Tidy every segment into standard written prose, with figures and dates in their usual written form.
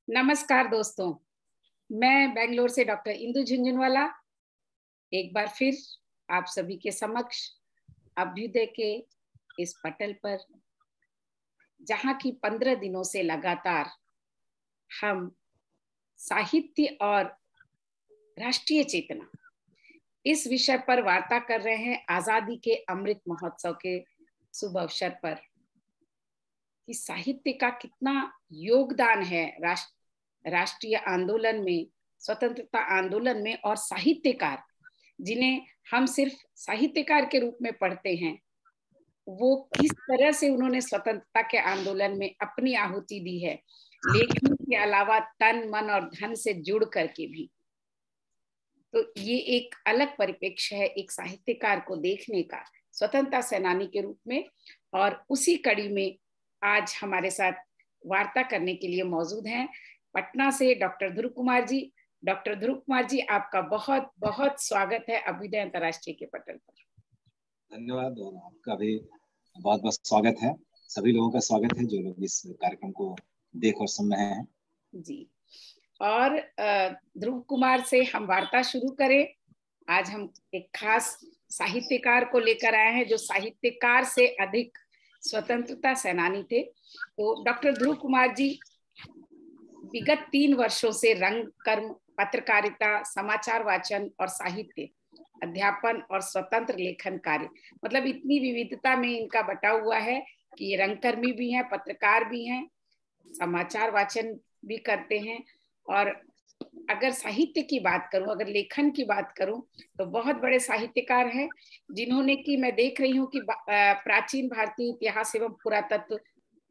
नमस्कार दोस्तों, मैं बेंगलोर से डॉक्टर इंदु झुंझुनवाला एक बार फिर आप सभी के समक्ष अभ्युदय के इस पटल पर, जहां की 15 दिनों से लगातार हम साहित्य और राष्ट्रीय चेतना इस विषय पर वार्ता कर रहे हैं। आजादी के अमृत महोत्सव के शुभ अवसर पर कि साहित्य का कितना योगदान है राष्ट्रीय आंदोलन में, स्वतंत्रता आंदोलन में, और साहित्यकार जिन्हें हम सिर्फ साहित्यकार के रूप में पढ़ते हैं, वो किस तरह से उन्होंने स्वतंत्रता के आंदोलन में अपनी आहुति दी है, लेखन के अलावा तन मन और धन से जुड़ करके भी। तो ये एक अलग परिप्रेक्ष्य है एक साहित्यकार को देखने का स्वतंत्रता सेनानी के रूप में। और उसी कड़ी में आज हमारे साथ वार्ता करने के लिए मौजूद हैं पटना से डॉक्टर ध्रुव कुमार जी। डॉक्टर ध्रुव कुमार जी, आपका बहुत बहुत स्वागत है अभ्युदय अंतर्राष्ट्रीय के पटल पर। धन्यवाद, और आपका भी बहुत बहुत स्वागत है। सभी लोगों का स्वागत है जो लोग इस कार्यक्रम को देख और सुन रहे हैं जी। और ध्रुव कुमार से हम वार्ता शुरू करें। आज हम एक खास साहित्यकार को लेकर आए हैं जो साहित्यकार से अधिक स्वतंत्रता सेनानी थे। तो डॉक्टर ध्रुव कुमार जी विगत 3 वर्षों से रंग कर्म, पत्रकारिता, समाचार वाचन और साहित्य अध्यापन और स्वतंत्र लेखन कार्य, मतलब इतनी विविधता में इनका बटा हुआ है कि ये रंगकर्मी भी हैं, पत्रकार भी हैं, समाचार वाचन भी करते हैं। और अगर साहित्य की बात करूं, अगर लेखन की बात करूं, तो बहुत बड़े साहित्यकार हैं जिन्होंने कि मैं देख रही हूं कि प्राचीन भारतीय इतिहास एवं पुरातत्व,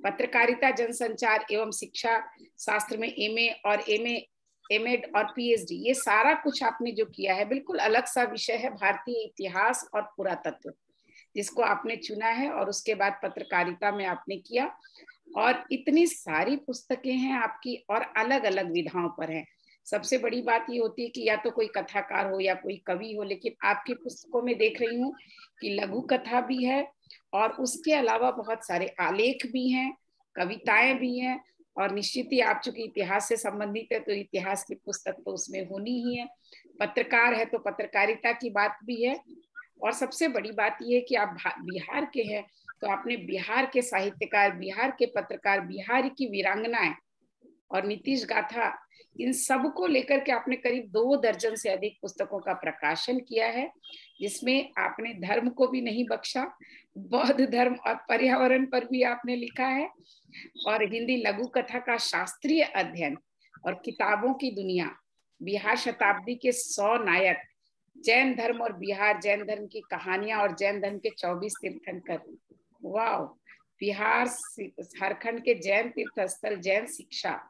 पत्रकारिता, जनसंचार एवं शिक्षा शास्त्र में एमए और एमएड और पीएचडी, ये सारा कुछ आपने जो किया है बिल्कुल अलग सा विषय है भारतीय इतिहास और पुरातत्व, जिसको आपने चुना है। और उसके बाद पत्रकारिता में आपने किया, और इतनी सारी पुस्तकें हैं आपकी और अलग अलग विधाओं पर हैं। सबसे बड़ी बात ये होती है कि या तो कोई कथाकार हो या कोई कवि हो, लेकिन आपकी पुस्तकों में देख रही हूँ कि लघु कथा भी है और उसके अलावा बहुत सारे आलेख भी हैं, कविताएं भी हैं। और निश्चित ही आप चूंकि इतिहास से संबंधित है तो इतिहास की पुस्तक तो उसमें होनी ही है, पत्रकार है तो पत्रकारिता की बात भी है। और सबसे बड़ी बात यह है कि आप बिहार के हैं, तो आपने बिहार के साहित्यकार, बिहार के पत्रकार, बिहार की वीरांगनाएं और नीतीश गाथा, इन सब को लेकर के आपने करीब 2 दर्जन से अधिक पुस्तकों का प्रकाशन किया है, जिसमें आपने धर्म को भी नहीं बख्शा, बौद्ध धर्म और पर्यावरण पर भी आपने लिखा है, और हिंदी लघु कथा का शास्त्रीय अध्ययन और किताबों की दुनिया, बिहार शताब्दी के 100 नायक, जैन धर्म और बिहार, जैन धर्म की कहानियां और जैन धर्म के 24 तीर्थंकर, वाह, बिहार झारखंड के जैन तीर्थ स्थल, जैन शिक्षा,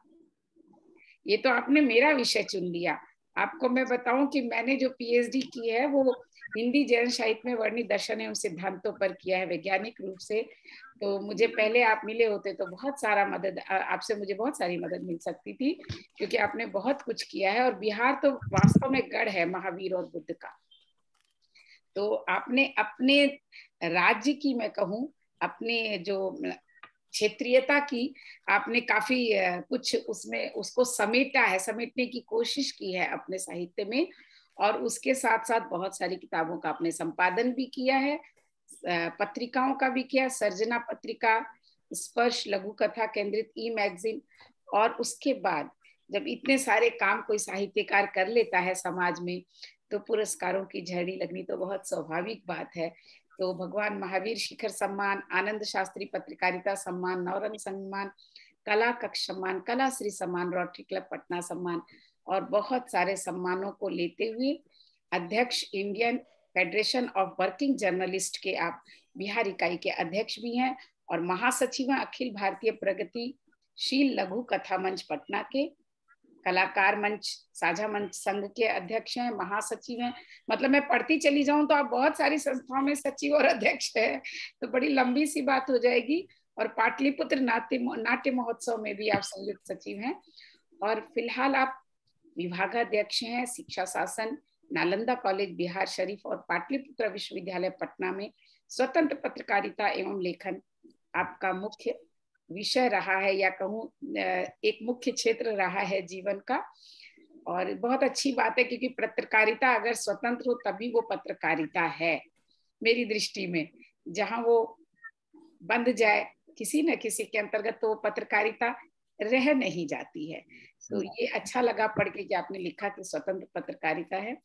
ये तो आपने मेरा विषय चुन लिया। आपको मैं बताऊं कि मैंने जो पीएचडी की है वो हिंदी जैन साहित्य में वर्णित दर्शन एवं सिद्धांतों पर किया है वैज्ञानिक रूप से। तो मुझे पहले आप मिले होते तो बहुत सारा मदद, आपसे मुझे बहुत सारी मदद मिल सकती थी, क्योंकि आपने बहुत कुछ किया है। और बिहार तो वास्तव में गढ़ है महावीर और बुद्ध का। तो आपने अपने राज्य की, मैं कहूँ अपने जो क्षेत्रीयता की, आपने काफी कुछ उसमें उसको समेटा है, समेटने की कोशिश की है अपने साहित्य में। और उसके साथ साथ बहुत सारी किताबों का आपने संपादन भी किया है, पत्रिकाओं का भी किया, सर्जना पत्रिका, स्पर्श लघु कथा केंद्रित ई मैगजीन। और उसके बाद जब इतने सारे काम कोई साहित्यकार कर लेता है समाज में, तो पुरस्कारों की झड़ी लगनी तो बहुत स्वाभाविक बात है। तो भगवान महावीर शिखर सम्मान, आनंद शास्त्री पत्रकारिता सम्मान, नवरंग सम्मान, कला कक्ष सम्मान, कला श्री सम्मान, रोटरी क्लब पटना सम्मान, और बहुत सारे सम्मानों को लेते हुए अध्यक्ष Indian federation of working journalist के आप बिहार इकाई के अध्यक्ष भी हैं, और महासचिव हैं अखिल भारतीय प्रगतिशील लघु कथा मंच पटना के, कलाकार मंच साझा मंच संघ के अध्यक्ष हैं, महासचिव हैं। मतलब मैं पढ़ती चली जाऊं तो आप बहुत सारी संस्थाओं में सचिव और अध्यक्ष हैं, तो बड़ी लंबी सी बात हो जाएगी। और पाटलिपुत्र नाट्य महोत्सव में भी आप संयुक्त सचिव हैं, और फिलहाल आप विभागाध्यक्ष हैं शिक्षा शासन, नालंदा कॉलेज बिहार शरीफ और पाटलिपुत्र विश्वविद्यालय पटना में स्वतंत्र पत्रकारिता एवं लेखन आपका मुख्य विषय रहा है, या कहूँ एक मुख्य क्षेत्र रहा है जीवन का। और बहुत अच्छी बात है, क्योंकि पत्रकारिता अगर स्वतंत्र हो तभी वो पत्रकारिता है मेरी दृष्टि में। जहां वो बंध जाए किसी न किसी के अंतर्गत, तो वो पत्रकारिता रह नहीं जाती है। तो ये अच्छा लगा पढ़ के कि आपने लिखा कि स्वतंत्र पत्रकारिता है।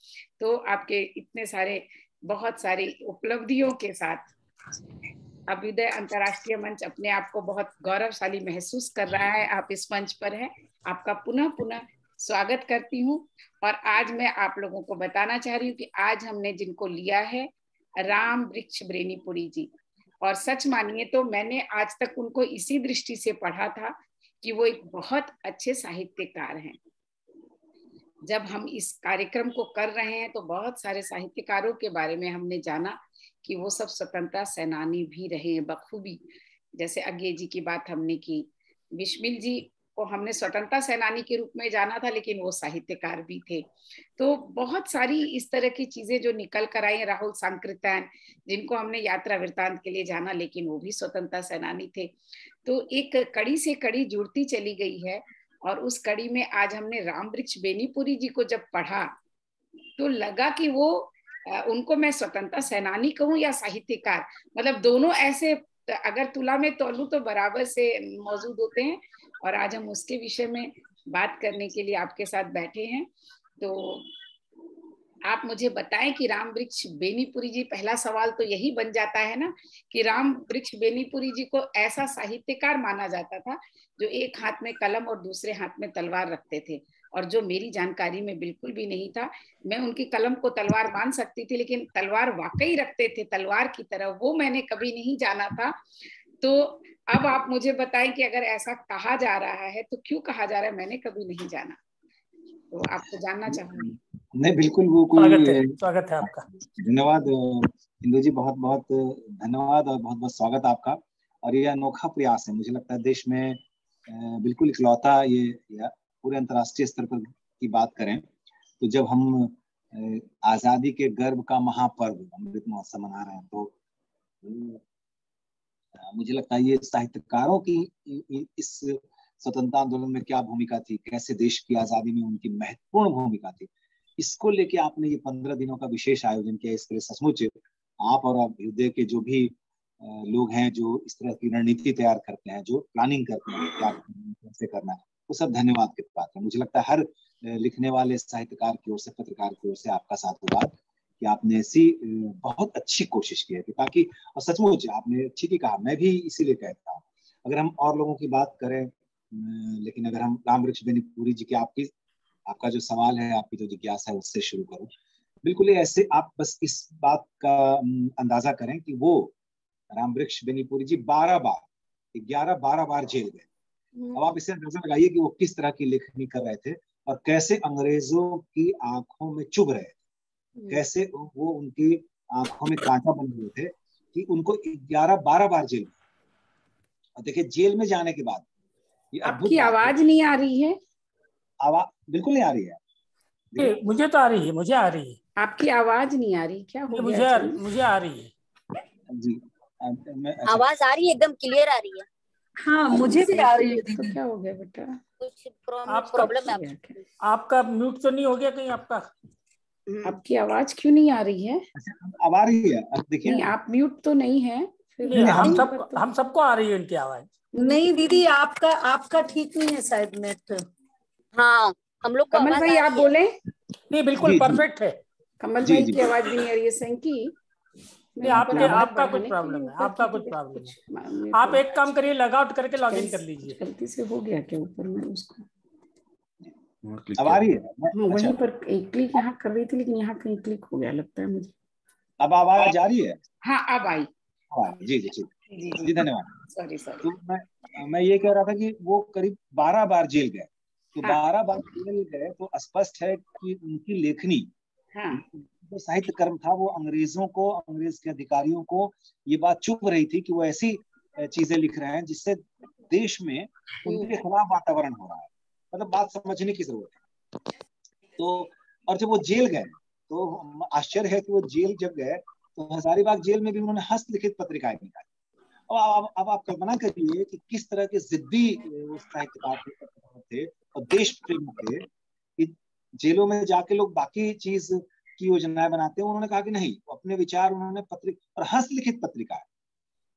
तो आपके इतने सारे, बहुत सारी उपलब्धियों के साथ अभ्युदय अंतर्राष्ट्रीय मंच अपने आप को बहुत गौरवशाली महसूस कर रहा है। आप इस मंच पर हैं, आपका पुनः पुनः स्वागत करती हूँ। और आज मैं आप लोगों को बताना चाह रही हूँ कि आज हमने जिनको लिया है, राम वृक्ष बेनीपुरी जी। और सच मानिए तो मैंने आज तक उनको इसी दृष्टि से पढ़ा था कि वो एक बहुत अच्छे साहित्यकार हैं। जब हम इस कार्यक्रम को कर रहे हैं तो बहुत सारे साहित्यकारों के बारे में हमने जाना कि वो सब स्वतंत्रता सेनानी भी रहे हैं बखूबी। जैसे अज्ञे जी की बात हमने की, बिस्मिल जी को हमने स्वतंत्रता सेनानी के रूप में जाना था, लेकिन वो साहित्यकार भी थे। तो बहुत सारी इस तरह की चीजें जो निकल कर आई हैं, राहुल सांकृत्यायन जिनको हमने यात्रा वृत्तांत के लिए जाना, लेकिन वो भी स्वतंत्रता सेनानी थे। तो एक कड़ी से कड़ी जुड़ती चली गई है। और उस कड़ी में आज हमने राम वृक्ष बेनीपुरी जी को जब पढ़ा तो लगा कि वो उनको मैं स्वतंत्रता सेनानी कहूँ या साहित्यकार, मतलब दोनों ऐसे अगर तुला में तौलूं तो बराबर से मौजूद होते हैं। और आज हम उसके विषय में बात करने के लिए आपके साथ बैठे हैं। तो आप मुझे बताएं कि राम वृक्ष बेनीपुरी जी, पहला सवाल तो यही बन जाता है ना कि राम वृक्ष बेनीपुरी जी को ऐसा साहित्यकार माना जाता था जो एक हाथ में कलम और दूसरे हाथ में तलवार रखते थे, और जो मेरी जानकारी में बिल्कुल भी नहीं था। मैं उनकी कलम को तलवार मान सकती थी, लेकिन तलवार वाकई रखते थे तलवार की तरह, वो मैंने कभी नहीं जाना था। तो अब आप मुझे बताएं कि अगर ऐसा कहा जा रहा है तो क्यों कहा जा रहा है, मैंने कभी नहीं जाना। तो आपको जानना चाहूंगी। नहीं, बिल्कुल वो स्वागत है आपका। धन्यवाद इंदु जी, बहुत बहुत धन्यवाद और बहुत बहुत स्वागत आपका। और ये अनोखा प्रयास है, मुझे लगता है देश में बिल्कुल इकलौता ये पूरे अंतर्राष्ट्रीय स्तर पर की बात करें तो जब हम आजादी के गर्व का महापर्व अमृत महोत्सव मना रहे हैं, तो मुझे लगता है ये साहित्यकारों की इस स्वतंत्रता आंदोलन में क्या भूमिका थी, कैसे देश की आजादी में उनकी महत्वपूर्ण भूमिका थी, इसको लेके आपने ये 15 दिनों का विशेष आयोजन किया। इसके लिए सचमुच आप और अभ्युदय के जो भी लोग हैं जो इस तरह की रणनीति तैयार करते हैं, जो प्लानिंग करते हैं क्या कैसे करना है, वो सब धन्यवाद की बात है। मुझे लगता है हर लिखने वाले साहित्यकार की ओर से, पत्रकार की ओर से आपका साधुवाद कि आपने ऐसी बहुत अच्छी कोशिश की है कि ताकि, और सचमुच आपने ठीक ही कहा, मैं भी इसीलिए कहता हूँ अगर हम और लोगों की बात करें, लेकिन अगर हम राम वृक्ष बेनीपुरी जी की आपका जो सवाल है, आपकी जो जिज्ञासा है, उससे शुरू करूं। बिल्कुल ऐसे आप बस इस बात का अंदाजा करें कि वो राम वृक्ष बेनीपुरी जी 12 बार जेल गए। अब आप इसे अंदाजा लगाइए कि वो किस तरह की लेखनी कर रहे थे और कैसे अंग्रेजों की आंखों में चुभ रहे थे, कैसे वो उनकी आंखों में कांटा बन हुए थे कि उनको 12 बार जेल। और देखिए जेल में जाने के बाद आपकी आवाज नहीं आ रही है। आवाज बिल्कुल नहीं आ रही है। मुझे तो आ रही है, मुझे आ रही है। आपकी आवाज नहीं आ रही, क्या हो गया? मुझे आ रही है जी। आवाज आ रही है, एकदम क्लियर आ रही है। हाँ, मुझे भी आ रही है दीदी। तो क्या हो गया बेटा? कुछ प्रॉब्लम है आपका म्यूट तो नहीं हो गया कहीं आपका? आपकी आवाज क्यों नहीं आ रही है? अब आ रही है, अब देखिए। नहीं, आप म्यूट तो नहीं है। हम सबको आ रही है उनकी आवाज। नहीं दीदी, आपका ठीक नहीं है शायद नेट। हाँ, हम लोग को कमल भाई आप बोले। नहीं, बिल्कुल परफेक्ट है। कमल भाई की आवाज नहीं आ रही है। संकी आपका कुछ प्रॉब्लम है, आपका कुछ प्रॉब्लम है। आप एक काम करिए, लॉग आउट करके लॉग इन कर लीजिए। गलती से हो गया क्या ऊपर में उसको? अब आ रही है। वहीं पर एक क्लिक यहाँ कर रही थी, लेकिन यहाँ कहीं क्लिक हो गया लगता है मुझे। अब आवाज आ रही है? हाँ, अब आई। जी जी जी, धन्यवाद। सॉरी। तो मैं ये कह रहा था कि वो करीब 12 बार जेल गए। तो 12 बार जेल गए तो स्पष्ट है कि उनकी लेखनी, जो साहित्य कर्म था, वो अंग्रेज के अधिकारियों को ये बात चुभ रही थी कि वो ऐसी चीजें लिख रहे हैं जिससे देश में उनके खिलाफ वातावरण हो रहा है। मतलब बात समझने की जरूरत है। तो और जब वो जेल गए तो आश्चर्य है कि वो जेल जब गए तो हजारीबाग जेल में भी उन्होंने हस्तलिखित पत्रिकाएं निकाली अब आप कल्पना करिए कि किस तरह के जिद्दी वो साहित्यकार थे और देश प्रेमी थे कि जेलों में जाके लोग बाकी चीज की योजनाएं बनाते हैं, उन्होंने कहा कि नहीं, अपने विचार उन्होंने और हस्तलिखित पत्रिका,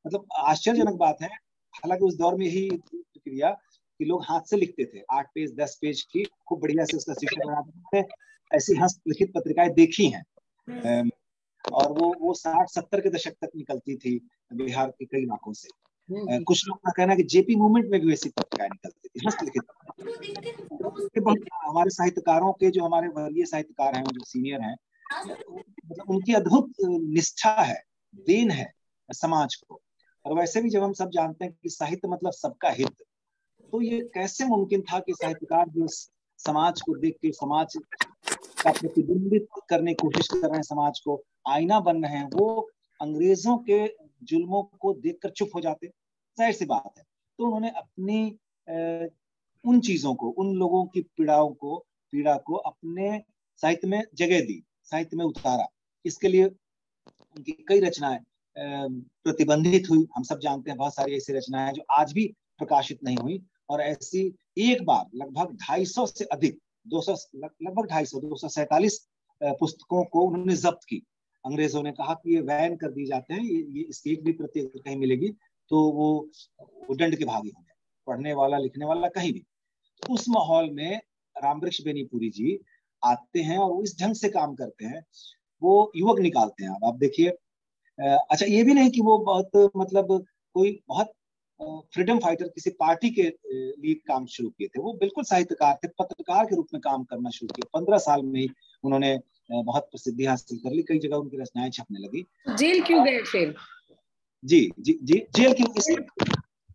मतलब आश्चर्यजनक बात है, हालांकि उस दौर में यही प्रक्रिया कि लोग हाथ से लिखते थे, 8 पेज 10 पेज की खूब बढ़िया से उसका शीर्षक बनाते थे। ऐसी हस्तलिखित पत्रिकाएं देखी हैं और वो 60-70 के दशक तक निकलती थी बिहार के कई इलाकों से। कुछ लोग का कहना है कि जेपी मूवमेंट में भी वैसी पत्रिकाएं निकलती थी हस्तलिखित। हमारे साहित्यकारों के जो हमारे वर्गीय साहित्यकार हैं, जो सीनियर हैं, मतलब उनकी अद्भुत निष्ठा है, देन है समाज को। और वैसे भी जब हम सब जानते हैं कि साहित्य मतलब सबका हित, तो ये कैसे मुमकिन था कि साहित्यकार जो समाज को देख के समाज का प्रतिबिंबित करने की कोशिश कर रहे हैं, समाज को आईना बन रहे हैं, वो अंग्रेजों के जुल्मों को देखकर चुप हो जाते? जाहिर सी बात है। तो उन्होंने अपनी उन चीजों को, उन लोगों की पीड़ा को अपने साहित्य में जगह दी, साहित्य में उतारा। इसके लिए उनकी कई रचनाएं प्रतिबंधित हुई। हम सब जानते हैं बहुत सारी ऐसी रचनाएं जो आज भी प्रकाशित नहीं हुई, और ऐसी एक बार लगभग 250 से अधिक 247 पुस्तकों को उन्होंने जब्त की। अंग्रेजों ने कहा कि ये बैन कर दी जाते हैं, ये इसकी एक भी प्रति कहीं मिलेगी तो वो दंड के भागी होंगे, पढ़ने वाला लिखने वाला कहीं भी। तो उस माहौल में रामवृक्ष बेनीपुरी जी आते हैं और वो इस ढंग से काम करते हैं, वो युवक निकालते हैं। अब आप देखिए, अच्छा ये भी नहीं कि वो बहुत मतलब कोई बहुत फ्रीडम फाइटर किसी पार्टी के लिए काम शुरू किए थे, वो बिल्कुल साहित्यकार थे, पत्रकार के रूप में काम करना शुरू किया। 15 साल में ही उन्होंने बहुत प्रसिद्धि हासिल कर ली, कई जगह उनकी रचनाएं छपने लगी। जेल क्यों गए फिर? जी जी जी, जेल क्यों?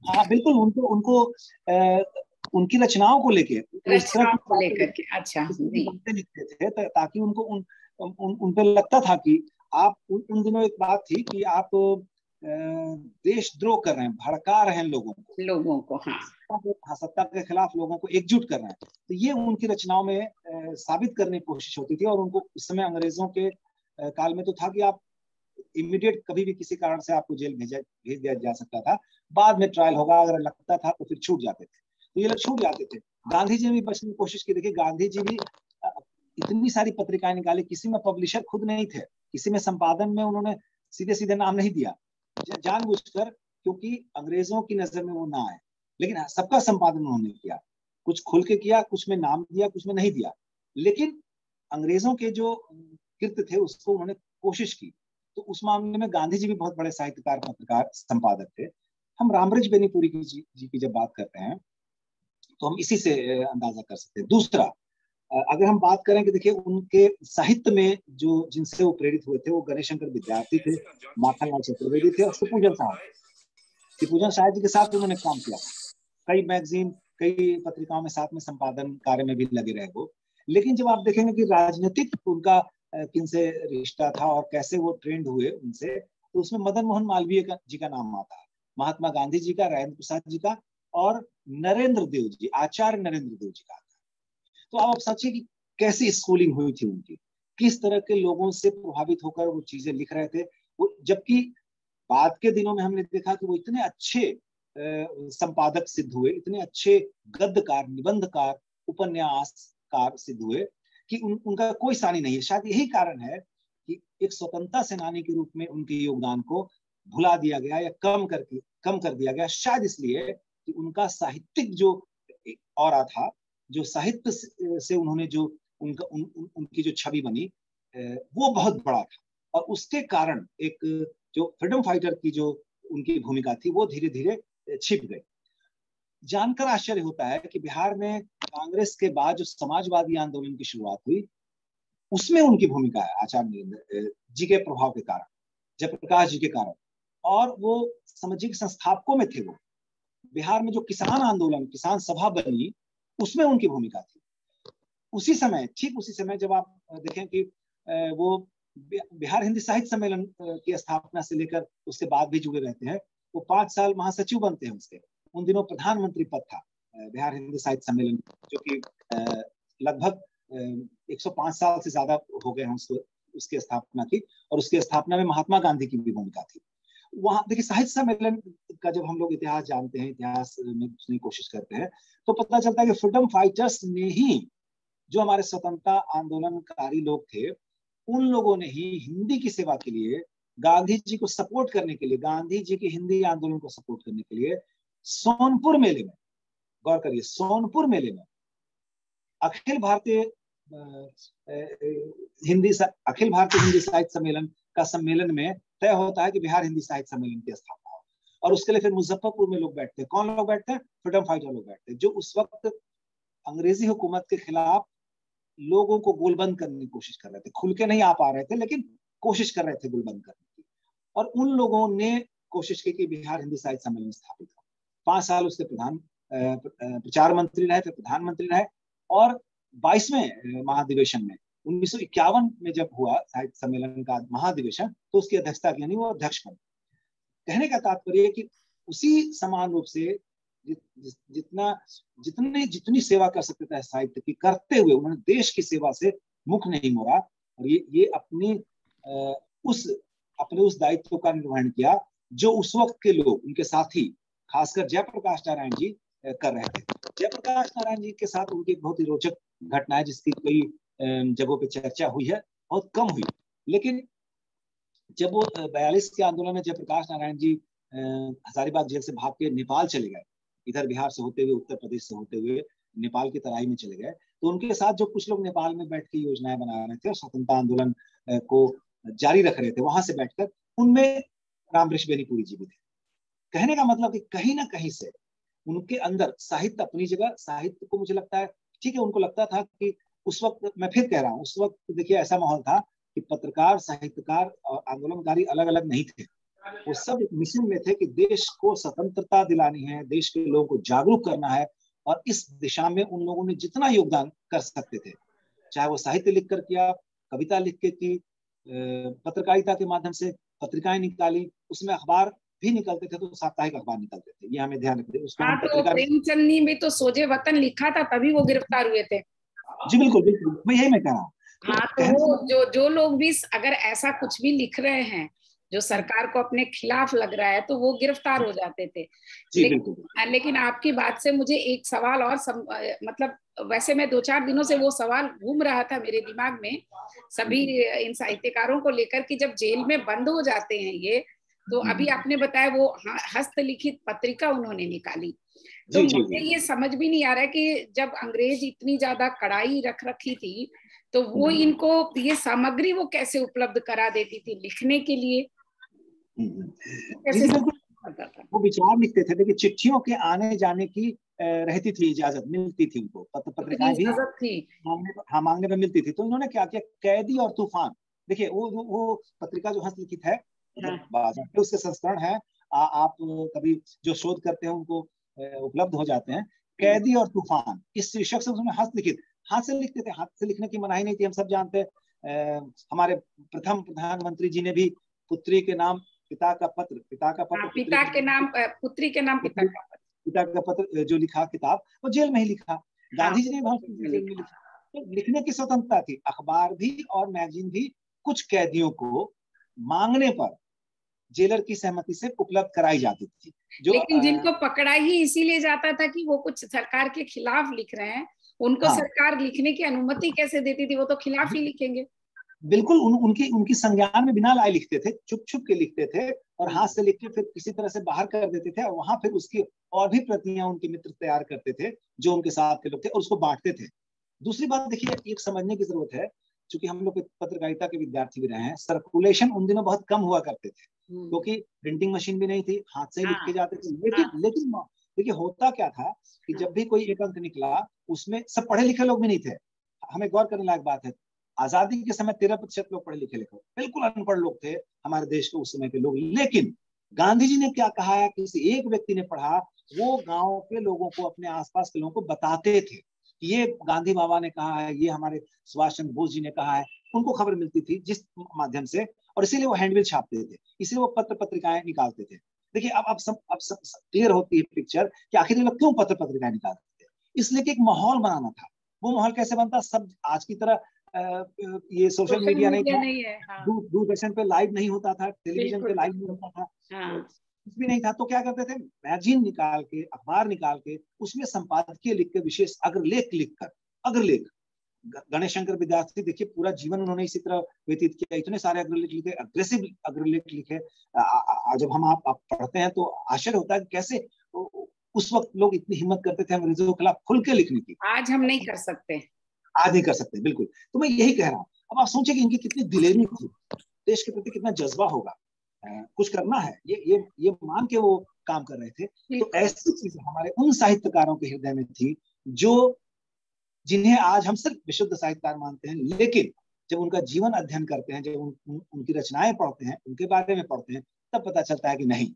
हाँ बिल्कुल, उनको उनकी रचनाओं को लेके अच्छा लिखते थे ताकि उनको उन पे लगता था कि आप उन दिनों एक बात थी कि आप देशद्रोह कर रहे हैं, भड़का रहे हैं लोगों को। हाँ, सत्ता के खिलाफ लोगों को एकजुट कर रहे हैं। तो ये उनकी रचनाओं में साबित करने की कोशिश होती थी। और उनको उस समय अंग्रेजों के काल में तो था कि आप इमीडिएट कभी भी किसी कारण से आपको जेल भेज दिया जा सकता था, बाद में ट्रायल होगा, अगर लगता था तो फिर छूट जाते थे। तो ये लोग छूट जाते थे। गांधी जी ने भी बचने की कोशिश की। देखिए गांधी जी भी इतनी सारी पत्रिकाएं निकाली, किसी में पब्लिशर खुद नहीं थे, किसी में संपादन में उन्होंने सीधे सीधे नाम नहीं दिया जानबूझकर, क्योंकि अंग्रेजों की नजर में वो ना आए। लेकिन सबका संपादन उन्होंने किया, कुछ खुल के किया, कुछ में नाम दिया, कुछ में नहीं दिया। लेकिन अंग्रेजों के जो कृत्य थे उसको उन्होंने कोशिश की। तो उस मामले में गांधी जी भी बहुत बड़े साहित्यकार, पत्रकार, संपादक थे। हम रामवृक्ष बेनीपुरी जी की जब बात करते हैं तो हम इसी से अंदाजा कर सकते हैं। दूसरा, अगर हम बात करें कि देखिए उनके साहित्य में जो जिनसे वो प्रेरित हुए थे वो गणेश शंकर विद्यार्थी थे, माखनलाल चतुर्वेदी थे और शिवपूजन साहब जी के साथ उन्होंने काम किया। कई मैगजीन, कई पत्रिकाओं में साथ में संपादन कार्य में भी लगे रहे वो। लेकिन जब आप देखेंगे कि राजनीतिक उनका किनसे रिश्ता था और कैसे वो ट्रेंड हुए उनसे, तो उसमें मदन मोहन मालवीय जी का नाम आता है, महात्मा गांधी जी का, राजेंद्र प्रसाद जी का और नरेंद्र देव जी, आचार्य नरेंद्र देव जी का। तो आप सोचिए कि कैसी स्कूलिंग हुई थी उनकी, किस तरह के लोगों से प्रभावित होकर वो चीजें लिख रहे थे। वो जबकि बाद के दिनों में हमने देखा कि वो इतने अच्छे संपादक सिद्ध हुए, इतने अच्छे गद्यकार, निबंधकार, उपन्यासकार सिद्ध हुए कि उनका कोई सानी नहीं है। शायद यही कारण है कि एक स्वतंत्रता सेनानी के रूप में उनके योगदान को भुला दिया गया या कम कर दिया गया। शायद इसलिए कि उनका साहित्यिक जो ऑरा था, जो साहित्य से उन्होंने जो उनकी जो छवि बनी वो बहुत बड़ा था। और उसके कारण एक जो फ्रीडम फाइटर की जो उनकी भूमिका थी वो धीरे धीरे छिप गई। जानकर आश्चर्य होता है कि बिहार में कांग्रेस के बाद जो समाजवादी आंदोलन की शुरुआत हुई उसमें उनकी भूमिका है, आचार्य नरेंद्र जी के प्रभाव के कारण, जयप्रकाश जी के कारण। और वो सामाजिक संस्थापकों में थे। वो बिहार में जो किसान आंदोलन, किसान सभा बनी, उसमें उनकी भूमिका थी। उसी समय, ठीक उसी समय जब आप देखें कि वो बिहार हिंदी साहित्य सम्मेलन की स्थापना से लेकर उसके बाद भी जुड़े रहते हैं। वो 5 साल महासचिव बनते हैं उसके। उन दिनों प्रधानमंत्री पद था बिहार हिंदी साहित्य सम्मेलन, जो कि लगभग 105 साल से ज्यादा हो गए हैं उसकी स्थापना की। और उसकी स्थापना में महात्मा गांधी की भी भूमिका थी। वहां देखिए साहित्य सम्मेलन का जब हम लोग इतिहास जानते हैं, इतिहास में पूछने की कोशिश करते हैं, तो पता चलता है कि फ्रीडम फाइटर्स ने ही, जो हमारे स्वतंत्रता आंदोलनकारी लोग थे, उन लोगों ने ही हिंदी की सेवा के लिए, गांधी जी को सपोर्ट करने के लिए, गांधी जी के हिंदी आंदोलन को सपोर्ट करने के लिए सोनपुर मेले में, गौर करिए, सोनपुर मेले में अखिल भारतीय हिंदी साहित्य सम्मेलन का सम्मेलन में तय होता है कि बिहार हिंदी साहित्य सम्मेलन की स्थापना हो, और उसके लिए फिर मुजफ्फरपुर में लोग बैठते हैं। कौन लोग बैठते हैं? फ्रीडम फाइटर लोग बैठते हैं, जो उस वक्त अंग्रेजी हुकूमत के खिलाफ लोगों को गोलबंद करने की कोशिश कर रहे थे। खुल के नहीं आ पा रहे थे, लेकिन कोशिश कर रहे थे गोलबंद करने की। और उन लोगों ने कोशिश की कि बिहार हिंदी साहित्य सम्मेलन स्थापित हो। 5 साल उसके प्रचार मंत्री रहे, फिर प्रधानमंत्री रहे, और 22वें महाधिवेशन में 1951 में जब हुआ साहित्य सम्मेलन का महाधिवेशन, तो उसकी अध्यक्षता की, यानी वो अध्यक्ष बने। कहने का तात्पर्य है कि उसी समान रूप से जितनी सेवा कर सकते थे साहित्य की, करते हुए उन्होंने देश की सेवा से मुख नहीं मोड़ा, और ये अपने उस दायित्व का निर्वहन किया जो उस वक्त के लोग, उनके साथी, खासकर जयप्रकाश नारायण जी कर रहे थे। जयप्रकाश नारायण जी के साथ उनकी बहुत ही रोचक घटना है, जिसकी कई जगहों पे चर्चा हुई है, बहुत कम हुई। लेकिन जब वो 42 के आंदोलन में जयप्रकाश नारायण जी हजारीबाग जेल से भाग के नेपाल चले गए, इधर बिहार से होते हुए, उत्तर प्रदेश से होते हुए नेपाल की तराई में चले गए, तो उनके साथ जो कुछ लोग नेपाल में बैठ के योजनाएं बना रहे थे और स्वतंत्रता आंदोलन को जारी रख रहे थे, वहां से बैठकर, उनमें रामवृक्ष बेनीपुरी जी भी थे। कहने का मतलब कि कहीं ना कहीं से उनके अंदर साहित्य अपनी जगह, साहित्य को मुझे लगता है, ठीक है, उनको लगता था कि उस वक्त, मैं फिर कह रहा हूँ, उस वक्त देखिए ऐसा माहौल था कि पत्रकार, साहित्यकार और आंदोलनकारी अलग अलग नहीं थे। वो सब एक मिशन में थे कि देश को स्वतंत्रता दिलानी है, देश के लोगों को जागरूक करना है, और इस दिशा में उन लोगों ने जितना योगदान कर सकते थे, चाहे वो साहित्य लिखकर किया, कविता लिख के की, पत्रकारिता के माध्यम से पत्रिकाएं निकाली, उसमें अखबार भी निकलते थे, तो साप्ताहिक अखबार निकलते थे, ये हमें ध्यान रखते। हाँ, तो प्रेमचंद ने भी तो सोजे वतन लिखा था, तभी वो गिरफ्तार हुए थे। जी बिल्कुल बिल्कुल, मैं यही मैं कह रहा हूँ। हाँ, तो जो लोग भी अगर ऐसा कुछ भी लिख रहे हैं जो सरकार को अपने खिलाफ लग रहा है, तो वो गिरफ्तार हो जाते थे। लेकिन आपकी बात से मुझे एक सवाल और मतलब वैसे मैं 2-4 दिनों से वो सवाल घूम रहा था मेरे दिमाग में, सभी इन साहित्यकारों को लेकर, कि जब जेल में बंद हो जाते हैं ये, तो अभी आपने बताया वो हस्तलिखित पत्रिका उन्होंने निकाली, तो मुझे ये समझ भी नहीं आ रहा है कि जब अंग्रेज इतनी ज्यादा कड़ाई रख रखी थी, तो वो इनको ये सामग्री वो कैसे उपलब्ध करा देती थी लिखने के लिए? वो विचार लिखते थे, देखिए चिट्ठियों के आने जाने की रहती थी, इजाजत मिलती थी उनको, पत्रिकाएं भी मांगने में मिलती थी। तो इन्होंने क्या किया, कैदी और तूफान, देखिए वो पत्रिका जो हस्तलिखित है, उसके संस्करण है, आप कभी जो शोध करते हैं उनको उपलब्ध हो जाते हैं। कैदी और तूफान इस शीर्षक से उसमें हस्तलिखित, हाथ से लिखते थे, हाथ से लिखने की मनाही नहीं थी, हम सब जानते हैं। हमारे प्रथम प्रधानमंत्री जी ने भी पुत्री के नाम पिता का पत्र, पिता के नाम पुत्री के नाम पिता का पत्र जो लिखा किताब, वो जेल में ही लिखा। गांधी जी ने बहुत जेल में लिखा। तो लिखने की स्वतंत्रता थी, अखबार भी और मैगजीन भी कुछ कैदियों को मांगने पर जेलर की सहमति से उपलब्ध कराई जाती थी। लेकिन जिनको पकड़ा ही इसीलिए जाता था कि वो कुछ सरकार के खिलाफ लिख रहे हैं, उनको सरकार लिखने की अनुमति कैसे देती थी? वो तो खिलाफ ही लिखेंगे। बिल्कुल, उनकी संज्ञान में बिना लाए लिखते थे, छुप छुप के लिखते थे, और हाथ से लिख के फिर किसी तरह से बाहर कर देते थे, और वहां फिर उसकी और भी प्रतियां उनके मित्र तैयार करते थे जो उनके साथ के लोग थे, और उसको बांटते थे। दूसरी बात देखिए, एक समझने की जरूरत है, क्योंकि हम लोग पत्रकारिता के विद्यार्थी भी रहे हैं, सर्कुलेशन उन दिनों बहुत कम हुआ करते थे, क्योंकि प्रिंटिंग मशीन भी नहीं थी, हाथ से लिख के जाते थे। लेकिन देखिए होता क्या था कि जब भी कोई एक अंक निकला, उसमें सब पढ़े लिखे लोग भी नहीं थे। हमें गौर करने लायक बात है, आजादी के समय 13% लोग पढ़े लिखे लिखे, बिल्कुल अनपढ़ लोग थे हमारे देश के उस समय के लोग। लेकिन गांधी जी ने क्या कहा है, किसी एक व्यक्ति ने पढ़ा, वो गांव के लोगों को, अपने आसपास के लोगों को बताते थे, ये गांधी बाबा ने कहा है, ये हमारे सुभाष चंद्र बोस जी ने कहा है। उनको खबर मिलती थी जिस माध्यम से, और इसीलिए वो हैंडबिल छापते थे, इसलिए वो पत्र पत्रिकाएं निकालते थे। देखिए अब सब क्लियर होती है पिक्चर कि आखिर ये लोग क्यों पत्र पत्रिकाएं निकालते थे। इसलिए कि एक माहौल बनाना था। वो माहौल कैसे बनता, सब आज की तरह ये सोशल मीडिया नहीं था, हाँ। दूरदर्शन पे लाइव नहीं होता था, टेलीविजन पे लाइव नहीं होता था, कुछ भी नहीं था, तो क्या करते थे, मैगजीन निकाल के, अखबार निकाल के, उसमें संपादकीय लिख के, विशेष अग्रलेख लिखकर, अग्रलेख, गणेश शंकर विद्यार्थी देखिए पूरा जीवन उन्होंने इसी तरह व्यतीत किया, इतने सारे अग्रलेख लिखे, अग्रेसिव अग्रलेख लिखे। जब हम आप पढ़ते हैं तो आश्चर्य होता है कि कैसे उस वक्त लोग इतनी हिम्मत करते थे अंग्रेजों के खिलाफ खुल के लिखने की। आज हम नहीं कर सकते, आज नहीं कर सकते, बिल्कुल। तो मैं यही कह रहा हूँ, अब आप सोचिए कि इनकी कितनी दिलेरी थी, देश के प्रति कितना जज्बा होगा, कुछ करना है, ये मान के वो काम कर रहे थे। तो ऐसी चीजें हमारे उन साहित्यकारों के हृदय में थी जो जिन्हें आज हम सिर्फ विशुद्ध साहित्यकार मानते हैं, लेकिन जब उनका जीवन अध्ययन करते हैं, जब उनकी रचनाएं पढ़ते हैं, उनके बारे में पढ़ते हैं, तब पता चलता है कि नहीं,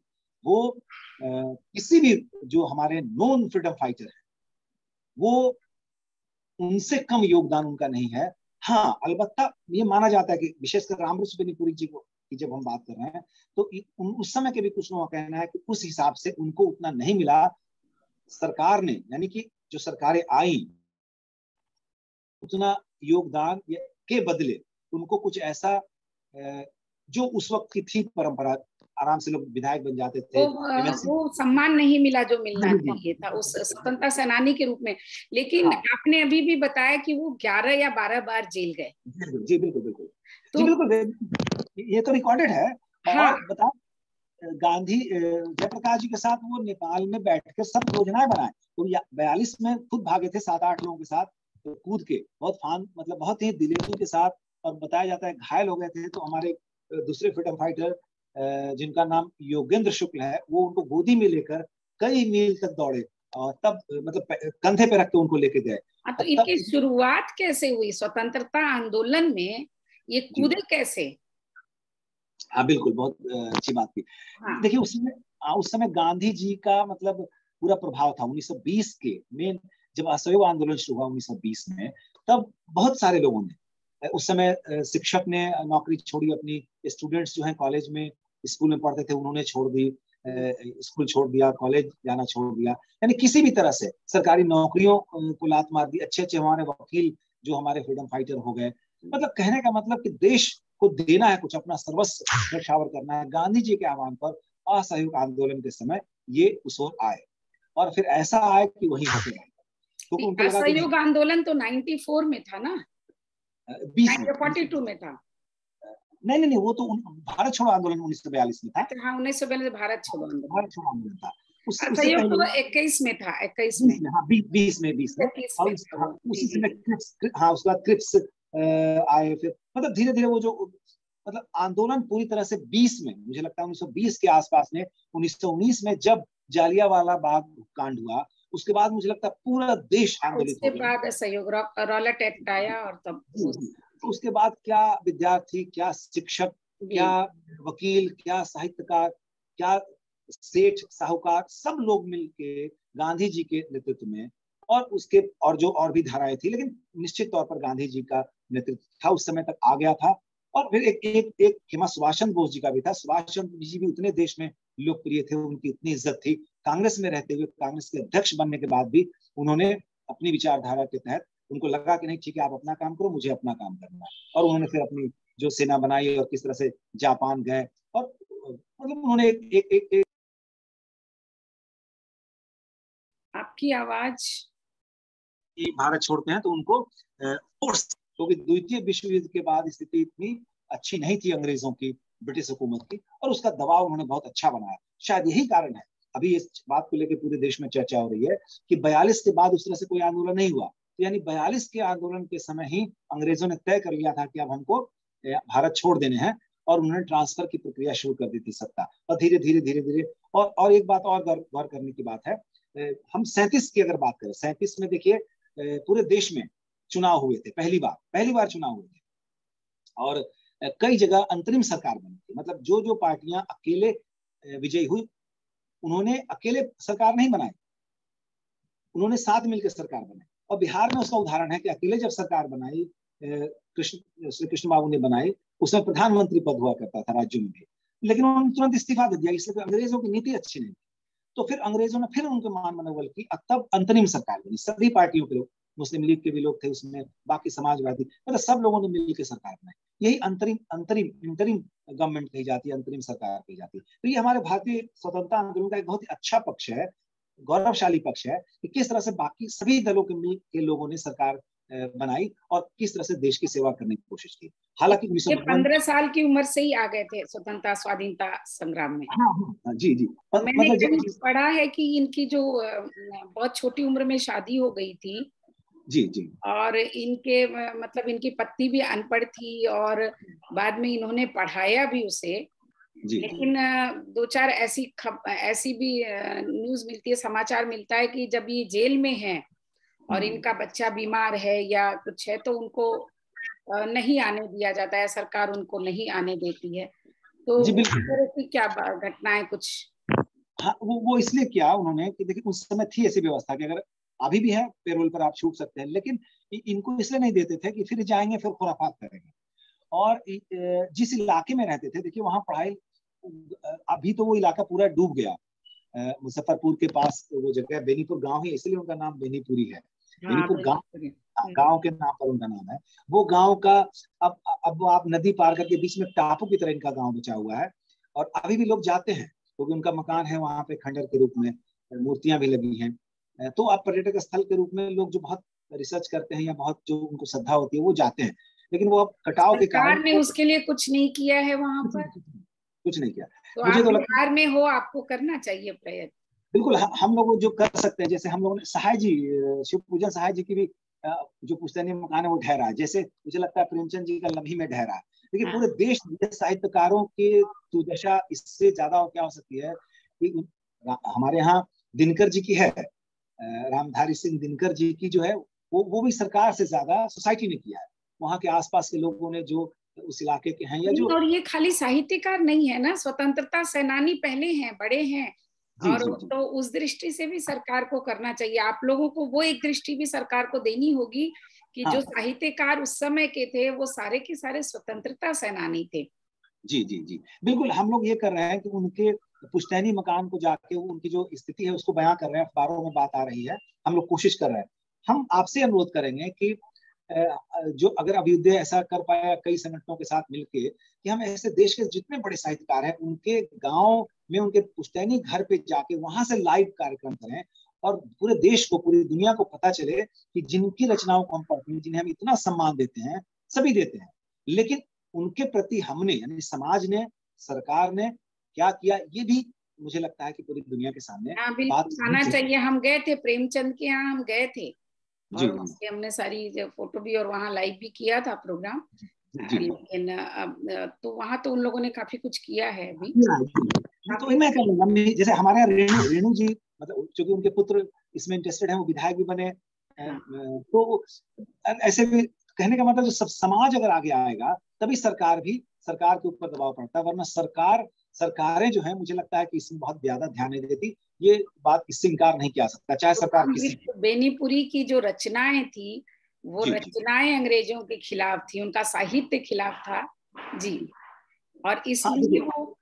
वो किसी भी जो हमारे नॉन फ्रीडम फाइटर है, वो उनसे कम योगदान उनका नहीं है। हाँ, अलबत्ता ये माना जाता है कि विशेषकर रामकृष्ण बेनीपुरी जी को की जब हम बात कर रहे हैं, तो उस समय के भी कुछ लोगों का कहना है कि उस हिसाब से उनको उतना नहीं मिला। सरकार ने, यानी कि जो सरकारें आई, उतना योगदान के बदले उनको कुछ ऐसा जो उस वक्त की थी परंपरा, आराम से लोग विधायक बन जाते थे, वो सम्मान नहीं मिला जो मिलना चाहिए था उस स्वतंत्रता सेनानी के रूप में। लेकिन हाँ। आपने अभी भी बताया कि वो 11 या 12 बार जेल गए। जी बिल्कुल बिल्कुल, तो बिल्कुल ये तो रिकॉर्डेड है। हाँ। और बता, गांधी जयप्रकाश जी के साथ वो नेपाल में बैठकर सब योजनाएं बनाए, तो 42 में खुद भागे थे 7-8 लोगों के साथ, तो कूद के मतलब बहुत ही दिलेरी के साथ, और बताया जाता है घायल हो गए थे। तो हमारे दूसरे फ्रीडम फाइटर जिनका नाम योगेंद्र शुक्ल है, वो उनको गोदी में लेकर कई मील तक दौड़े, और तब मतलब कंधे पे रख के उनको लेके गए। तो इनकी शुरुआत कैसे हुई स्वतंत्रता आंदोलन में, ये कूदे कैसे? हाँ बिल्कुल, बहुत अच्छी बात की। हाँ। देखिए उस समय गांधी जी का मतलब पूरा प्रभाव था। 1920 के में जब असहयोग आंदोलन शुरू हुआ 1920 में, तब बहुत सारे लोगों ने, उस समय शिक्षक ने नौकरी छोड़ी अपनी, स्टूडेंट्स जो हैं कॉलेज में स्कूल में पढ़ते थे उन्होंने छोड़ दी, स्कूल छोड़ दिया, कॉलेज जाना छोड़ दिया, यानी किसी भी तरह से सरकारी नौकरियों को लात मार दी। अच्छे अच्छे हमारे वकील जो हमारे फ्रीडम फाइटर हो गए। मतलब कहने का मतलब कि देश को देना है कुछ, अपना सर्वस्व न्यौछावर करना है। गांधी जी के आह्वान पर असहयोग आंदोलन के समय ये उस ओर आए, और फिर ऐसा आए कि वही होते रहे। तो असहयोग आंदोलन तो 94 में था ना, 42 में था? नहीं, वो तो भारत छोड़ो आंदोलन 1942 में था। हाँ, 1942 भारत छोड़ो आंदोलन था। असहयोग तो 21 में था, 21 में, हाँ 20 में और उसी समय हाँ उसके बाद क्रिप्स आए। फिर मतलब धीरे धीरे वो जो मतलब आंदोलन पूरी तरह से 20 में, मुझे लगता है 1920 के आसपास में, 1919 में जब जालियांवाला बाग कांड हुआ, उसके बाद मुझे लगता है पूरा देश आंदोलित हो गया। उसके बाद सहयोग रॉलेट एक्ट आया, और तब तो उसके बाद क्या विद्यार्थी, क्या शिक्षक, क्या वकील, क्या साहित्यकार, क्या सेठ साहूकार, सब लोग मिलके गांधी जी के नेतृत्व में, और उसके और जो और भी धाराएं थी, लेकिन निश्चित तौर पर गांधी जी का नेतृत्व था, उस समय तक आ गया था। और फिर एक खेमा सुभाष चंद्र बोस जी का भी था। सुभाष चंद्र जी भी उतने देश में लोकप्रिय थे, उनकी इतनी इज्जत थी। कांग्रेस में रहते हुए, कांग्रेस के अध्यक्ष बनने के बाद भी उन्होंने अपनी विचारधारा के तहत, उनको लगा कि नहीं ठीक है, आप अपना काम करो, मुझे अपना काम करना है, और उन्होंने फिर अपनी जो सेना बनाई, और किस तरह से जापान गए, और मतलब उन्होंने एक आपकी आवाज, भारत छोड़ते हैं तो उनको फोर्स, क्योंकि द्वितीय विश्व युद्ध के बाद स्थिति इतनी अच्छी नहीं थी अंग्रेजों की, ब्रिटिश हुकूमत की, और उसका दबाव उन्होंने बहुत अच्छा बनाया। शायद यही कारण है, अभी इस बात को लेकर पूरे देश में चर्चा हो रही है कि 42 के बाद उस तरह से कोई आंदोलन नहीं हुआ। तो यानी 42 के आंदोलन के समय ही अंग्रेजों ने तय कर लिया था कि अब हमको भारत छोड़ देने हैं, और उन्होंने ट्रांसफर की प्रक्रिया शुरू कर दी थी सत्ता। और धीरे धीरे और एक बात और गौर करने की बात है, हम 37 की अगर बात करें, 37 में देखिए पूरे देश में चुनाव हुए थे, पहली बार चुनाव हुए थे, और कई जगह अंतरिम सरकार बनी थी। मतलब जो पार्टियां अकेले विजयी हुई, उन्होंने अकेले सरकार नहीं बनाई, उन्होंने साथ मिलकर सरकार बनाई। और बिहार में उसका उदाहरण है कि अकेले जब सरकार बनाई, श्री कृष्ण बाबू ने बनाई, उसमें प्रधानमंत्री पद हुआ करता था राज्यों में भी, लेकिन उन्होंने तुरंत इस्तीफा दे दिया, इसलिए अंग्रेजों की नीति अच्छी नहीं थी। तो फिर अंग्रेजों ने फिर उनके मान मनोबल की, तब अंतरिम सरकार बनी, सभी पार्टियों के लोग मुस्लिम लीग के भी लोग थे उसमें, बाकी समाजवादी, मतलब सब लोगों ने मिलकर सरकार बनाई। यही इंटरिम गवर्नमेंट कही जाती है, अंतरिम सरकार कही जाती है। तो ये हमारे भारतीय स्वतंत्रता आंदोलन का एक बहुत ही अच्छा पक्ष है, गौरवशाली पक्ष है कि किस तरह से बाकी सभी दलों के लोगों ने सरकार बनाई और किस तरह से देश की सेवा करने की कोशिश की। हालांकि 15 साल की उम्र से ही आ गए थे स्वतंत्रता स्वाधीनता संग्राम में। हाँ, जी जी। मैंने कहीं पढ़ा है कि इनकी जो बहुत छोटी उम्र में शादी हो गई थी। जी जी। और इनके मतलब इनकी पत्नी भी अनपढ़ थी और बाद में इन्होंने पढ़ाया भी उसे। जी, लेकिन दो चार ऐसी भी न्यूज मिलती है, समाचार मिलता है कि जब ये जेल में है और इनका बच्चा बीमार है या कुछ है तो उनको नहीं आने दिया जाता है, सरकार उनको नहीं आने देती है। तो इस तरह की क्या घटना है कुछ? हाँ, वो इसलिए किया उन्होंने कि देखिए उस समय थी ऐसी व्यवस्था कि अगर अभी भी है पेरोल पर आप छूट सकते हैं, लेकिन इनको इसलिए नहीं देते थे कि फिर जाएंगे फिर खुराफात करेंगे। और जिस इलाके में रहते थे, देखिए वहां पढ़ाई, अभी तो वो इलाका पूरा डूब गया, मुजफ्फरपुर के पास वो जगह बेनीपुर गांव है, इसलिए उनका नाम बेनीपुरी है। बेनीपुर गांव के नाम पर उनका नाम है। वो गांव का अब आप नदी पार करके बीच में टापू की तरह इनका गांव बचा हुआ है और अभी भी लोग जाते हैं क्योंकि उनका मकान है वहां पे खंडर के रूप में, मूर्तियां भी लगी हैं। तो अब पर्यटक स्थल के रूप में लोग जो बहुत रिसर्च करते हैं या बहुत जो उनको श्रद्धा होती है वो जाते हैं, लेकिन वो अब कटाव के कारण ने उसके लिए कुछ नहीं किया है वहां पर, कुछ नहीं किया। तो मुझे तो बिहार में हो, आपको करना चाहिए प्रयत्न। बिल्कुल, हम लोग जो कर सकते हैं, जैसे हम लोगों ने सहाय जी, शिव पूजन सहाय जी की भी जो पुश्तैनी मकान है वो ढहरा है, जैसे मुझे लगता है प्रेमचंद जी का लम्ही में ढहरा है। देखिए पूरे देश में साहित्यकारों की दुर्दशा इससे ज्यादा क्या हो सकती है कि हमारे यहाँ दिनकर जी की है, रामधारी सिंह दिनकर जी की जो है वो भी सरकार से ज्यादा सोसाइटी ने किया है, वहाँ के आसपास के लोगों ने जो उस इलाके के हैं या जो। और ये खाली साहित्यकार नहीं है ना, स्वतंत्रता सेनानी पहले हैं, बड़े हैं। और जी। तो उस दृष्टि से भी सरकार को करना चाहिए, आप लोगों को वो एक दृष्टि भी सरकार को देनी होगी कि जो साहित्यकार उस समय के थे वो सारे के सारे स्वतंत्रता सेनानी थे। जी जी जी, बिल्कुल। हम लोग ये कर रहे हैं कि उनके पुश्तैनी मकान को जाके उनकी जो स्थिति है उसको बयां कर रहे हैं, अखबारों में बात आ रही है, हम लोग कोशिश कर रहे हैं। हम आपसे अनुरोध करेंगे कि जो अगर अभ्युदय ऐसा कर पाया कई संगठनों के साथ मिलके कि हम ऐसे देश के जितने बड़े साहित्यकार हैं उनके गांव में उनके पुश्तैनी घर पे जाके वहां से लाइव कार्यक्रम करें और पूरे देश को, पूरी दुनिया को पता चले कि जिनकी रचनाओं को हम पढ़ते हैं, जिन्हें हम इतना सम्मान देते हैं, सभी देते हैं, लेकिन उनके प्रति हमने यानी समाज ने, सरकार ने क्या किया, ये भी मुझे लगता है कि पूरी दुनिया के सामने बात आना चाहिए। हम गए थे प्रेमचंद के यहाँ, हम गए थे और उसके हमने सारी फोटो भी और वहाँ लाइव भी किया था प्रोग्राम। लेकिन तो वहाँ तो उन लोगों ने काफी कुछ किया है अभी। तो मैं कहूँगा, जैसे हमारे यहाँ रेणु जी, मतलब क्योंकि उनके पुत्र इसमें इंटरेस्टेड है, वो विधायक भी बने, तो ऐसे भी कहने का मतलब जो सब समाज अगर आगे आएगा तभी सरकार के ऊपर दबाव पड़ता है, वरना सरकारें जो है मुझे लगता है कि इसमें बहुत ज्यादा ध्यान नहीं देती। ये बात इससे इनकार नहीं किया सकता, चाहे सरकार किसी। बेनीपुरी की जो रचनाएं थी वो रचनाएं अंग्रेजों के खिलाफ थी, उनका साहित्य खिलाफ था जी, और इसलिए वो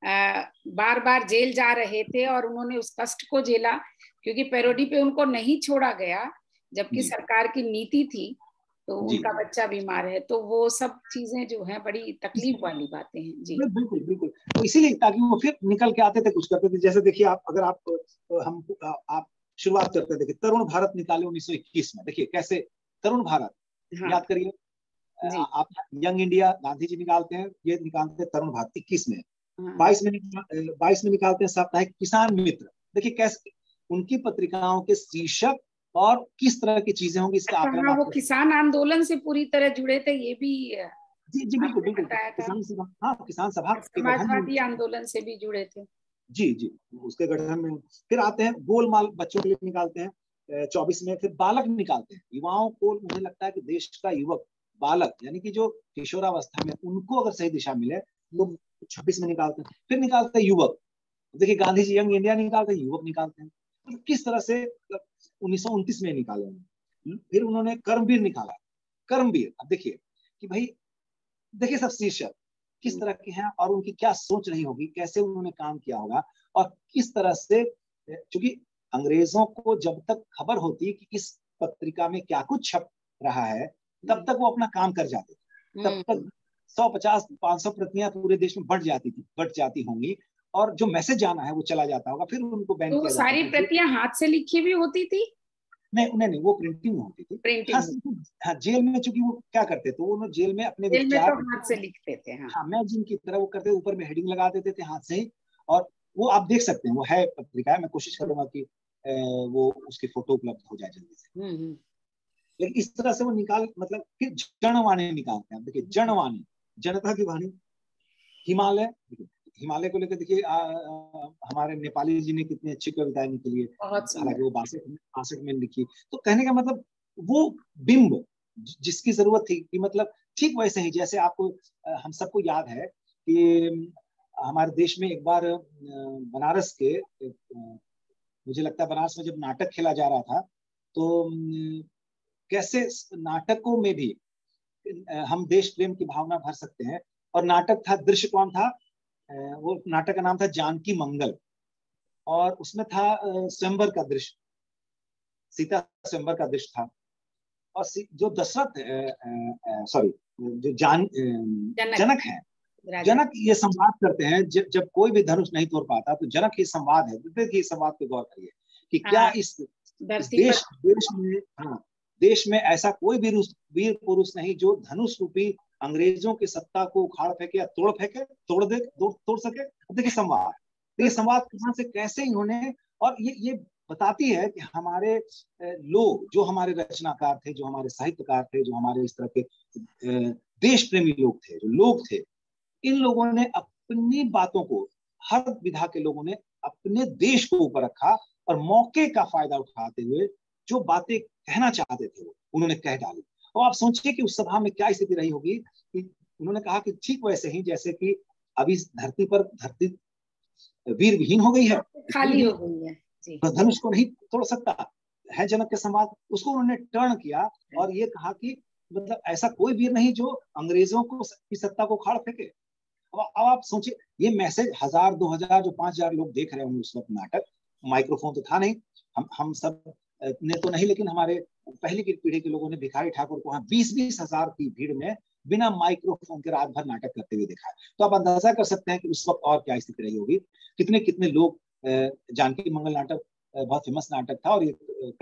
बार बार जेल जा रहे थे और उन्होंने उस कष्ट को झेला क्योंकि पैरोडी पे उनको नहीं छोड़ा गया, जबकि सरकार की नीति थी। तो उनका बच्चा बीमार है, तो वो सब चीजें जो है बड़ी तकलीफ वाली बातें हैं जी। बिल्कुल बिल्कुल, तो इसीलिए ताकि वो फिर निकल के आते थे, कुछ करते थे। जैसे देखिए आप शुरुआत करते थे, देखिए तरुण भारत निकाले 1921 में, देखिए कैसे तरुण भारत, याद करिए आप, यंग इंडिया गांधी जी निकालते हैं, ये निकालते हैं तरुण भारत 21 में। 22 में निकालते हैं साप्ताहिक किसान मित्र, देखिए कैसे उनकी पत्रिकाओं के शीर्षक और किस तरह की चीजें होंगी इसका आकलन। वो किसान आंदोलन से पूरी तरह जुड़े थे, ये भी जी बिल्कुल बिल्कुल, किसान सभा समाजवादी आंदोलन से भी जुड़े थे जी जी, उसके गठन में। फिर आते हैं गोलमाल, बच्चों के लिए निकालते हैं 24 में। फिर बालक निकालते हैं, युवाओं को, मुझे लगता है कि देश का युवक बालक यानी कि जो किशोरावस्था में, उनको अगर सही दिशा मिले तो 26 में निकालते हैं। फिर निकालते हैं युवक, देखिए गांधी जी यंग इंडिया निकालते हैं, युवक निकालते हैं, तो किस तरह से 1929 में निकाले। फिर उन्होंने कर्मवीर निकाला, कर्मवीर। अब देखिए कि भाई देखिए सब शीर्षक किस तरह के हैं और उनकी क्या सोच रही होगी, कैसे उन्होंने काम किया होगा और किस तरह से, क्योंकि अंग्रेजों को जब तक खबर होती कि इस पत्रिका में क्या कुछ छप रहा है, तब तक वो अपना काम कर जाते थे। तब तक 150-500 प्रतियां पूरे देश में बढ़ जाती होंगी, और जो मैसेज जाना है वो चला जाता होगा, फिर उनको बैन तो किया जाता सारी प्रतियां हाथ से लिखी भी होती थी? नहीं, वो प्रिंटिंग में होती थी। प्रिंटिंग। हाँ, जेल में चूंकि वो क्या करते थे, वो जेल में अपने जेल में विचार तो हाथ से लिखते थे। हाँ, मैगजीन की तरह वो करते, ऊपर में हेडिंग लगा देते थे हाथ से ही, और वो आप देख सकते हैं, वो है पत्रिका है। मैं कोशिश करूंगा कि वो उसकी फोटो उपलब्ध हो जाए जल्दी से। लेकिन इस तरह से वो मतलब फिर जनवाणी निकालते हैं। देखिए, जनवाणी, जनता की वाणी। हिमालय को लेकर देखिए, हमारे नेपाली जी ने कितनी अच्छी कविताएं निकली है, हालांकि वो 62 में लिखी। तो कहने का मतलब वो बिंब जिसकी जरूरत थी कि मतलब ठीक वैसे ही जैसे आपको हम सबको याद है कि हमारे देश में एक बार बनारस के, मुझे लगता है बनारस में जब नाटक खेला जा रहा था, तो कैसे नाटकों में भी हम देश प्रेम की भावना भर सकते हैं। और नाटक था, दृश्य कौन था? वो नाटक का नाम था जानकी मंगल, और उसमें था स्वयंवर का दृश्य, सीता स्वयंवर का दृश्य था। और जो दशरथ सॉरी जो जनक है, जनक ये संवाद करते हैं, जब कोई भी धनुष नहीं तोड़ पाता तो जनक ही संवाद है। देखिए संवाद पे गौर करिए कि क्या इस देश में ऐसा कोई भी वीर पुरुष नहीं जो धनुष रूपी अंग्रेजों की सत्ता को उखाड़ फेंके या तोड़ सके। देखिए संवाद, देखिए संवाद कहां से कैसे इन्होंने, और ये बताती है कि हमारे लोग, जो हमारे रचनाकार थे, जो हमारे साहित्यकार थे, जो हमारे इस तरह के देश प्रेमी लोग थे, जो लोग थे, इन लोगों ने अपनी बातों को, हर विधा के लोगों ने अपने देश को ऊपर रखा, और मौके का फायदा उठाते हुए जो बातें कहना चाहते थे वो उन्होंने कह डाली। और आप सोचिए कि उस सभा में क्या स्थिति रही होगी कि उन्होंने कहा कि ठीक वैसे ही जैसे कि अभी धरती वीर विहीन हो गई है, खाली हो गई है, तो धनुष को नहीं तोड़ सकता है जनक के संवाद। उसको उन्होंने टर्न किया और ये कहा कि मतलब ऐसा कोई वीर नहीं जो अंग्रेजों को की सत्ता को उखाड़ फेंके। अब आप सोचिए, ये मैसेज 1000, 2000, जो 5000 लोग देख रहे होंगे उस वक्त नाटक, माइक्रोफोन तो था नहीं, हम सब ने तो नहीं, लेकिन हमारे पहले की पीढ़ी के लोगों ने भिखारी ठाकुर को 20-20 हजार की भीड़ में बिना माइक्रोफोन के रात भर नाटक करते हुए देखा है। तो आप अंदाजा कर सकते हैं कि उस वक्त और क्या स्थिति रही होगी, कितने कितने लोग। जानकी मंगल नाटक बहुत फेमस नाटक था, और ये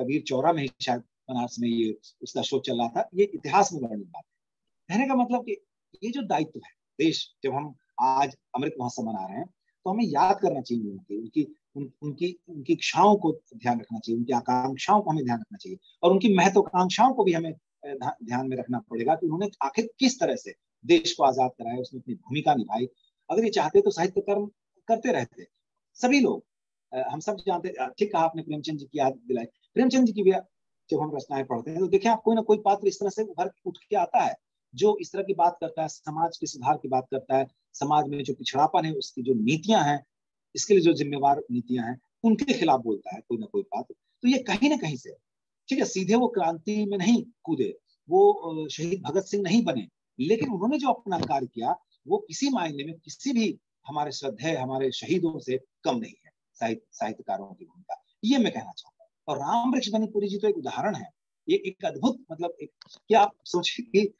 कबीर चौरा में ही शायद बनारस में ये उसका शो चल रहा था। ये इतिहास में वर्णित बात है। कहने का मतलब कि ये जो दायित्व है देश, जब हम आज अमृत महोत्सव मना रहे हैं, तो हमें याद करना चाहिए उनकी इच्छाओं को ध्यान रखना चाहिए, उनकी आकांक्षाओं को हमें ध्यान रखना चाहिए, और उनकी महत्वाकांक्षाओं को भी हमें ध्यान में रखना पड़ेगा कि उन्होंने आखिर किस तरह से देश को आजाद कराया, उसमें अपनी भूमिका निभाई। अगर ये चाहते तो साहित्य कर्म करते रहते सभी लोग। हम सब जानते, ठीक कहा आपने, प्रेमचंद जी की याद दिलाई। प्रेमचंद जी की भी जब हम रचनाएं पढ़ते हैं तो देखिए आप, कोई ना कोई पात्र इस तरह से उठ के आता है जो इस तरह की बात करता है, समाज के सुधार की बात करता है, समाज में जो पिछड़ापन है उसकी जो नीतियां हैं, इसके लिए जो जिम्मेवार नीतियां हैं, उनके खिलाफ बोलता है कोई ना कोई पात्र। तो ये कहीं ना कहीं से, ठीक है, सीधे वो क्रांति में नहीं कूदे, वो शहीद भगत सिंह नहीं बने, लेकिन उन्होंने जो अपना कार्य किया वो किसी मायने में किसी भी हमारे श्रद्धेय, हमारे शहीदों से कम नहीं है साहित्यकारों की भूमिका। ये मैं कहना चाहूंगा। और राम वृक्ष बेनीपुरी जी तो एक उदाहरण है, ये एक अद्भुत, मतलब क्या आप सोचिए कि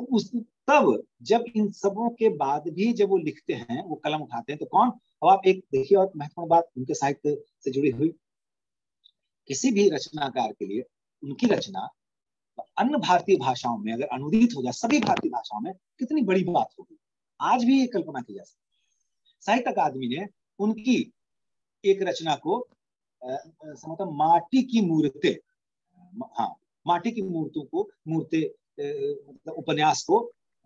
उस तब जब इन सबों के बाद भी जब वो लिखते हैं, वो कलम उठाते हैं, तो कौन, अब आप एक देखिए और महत्वपूर्ण बात उनके साहित्य से जुड़ी हुई, किसी भी रचनाकार के लिए उनकी रचना अन्य भारतीय भाषाओं में अगर अनुदित हो जाए, सभी भारतीय भाषाओं में, कितनी बड़ी बात होगी। आज भी ये कल्पना की जा सकती। साहित्य अकादमी ने उनकी एक रचना को माटी की मूर्तें, हाँ, माटी की मूर्तों को, मतलब उपन्यास को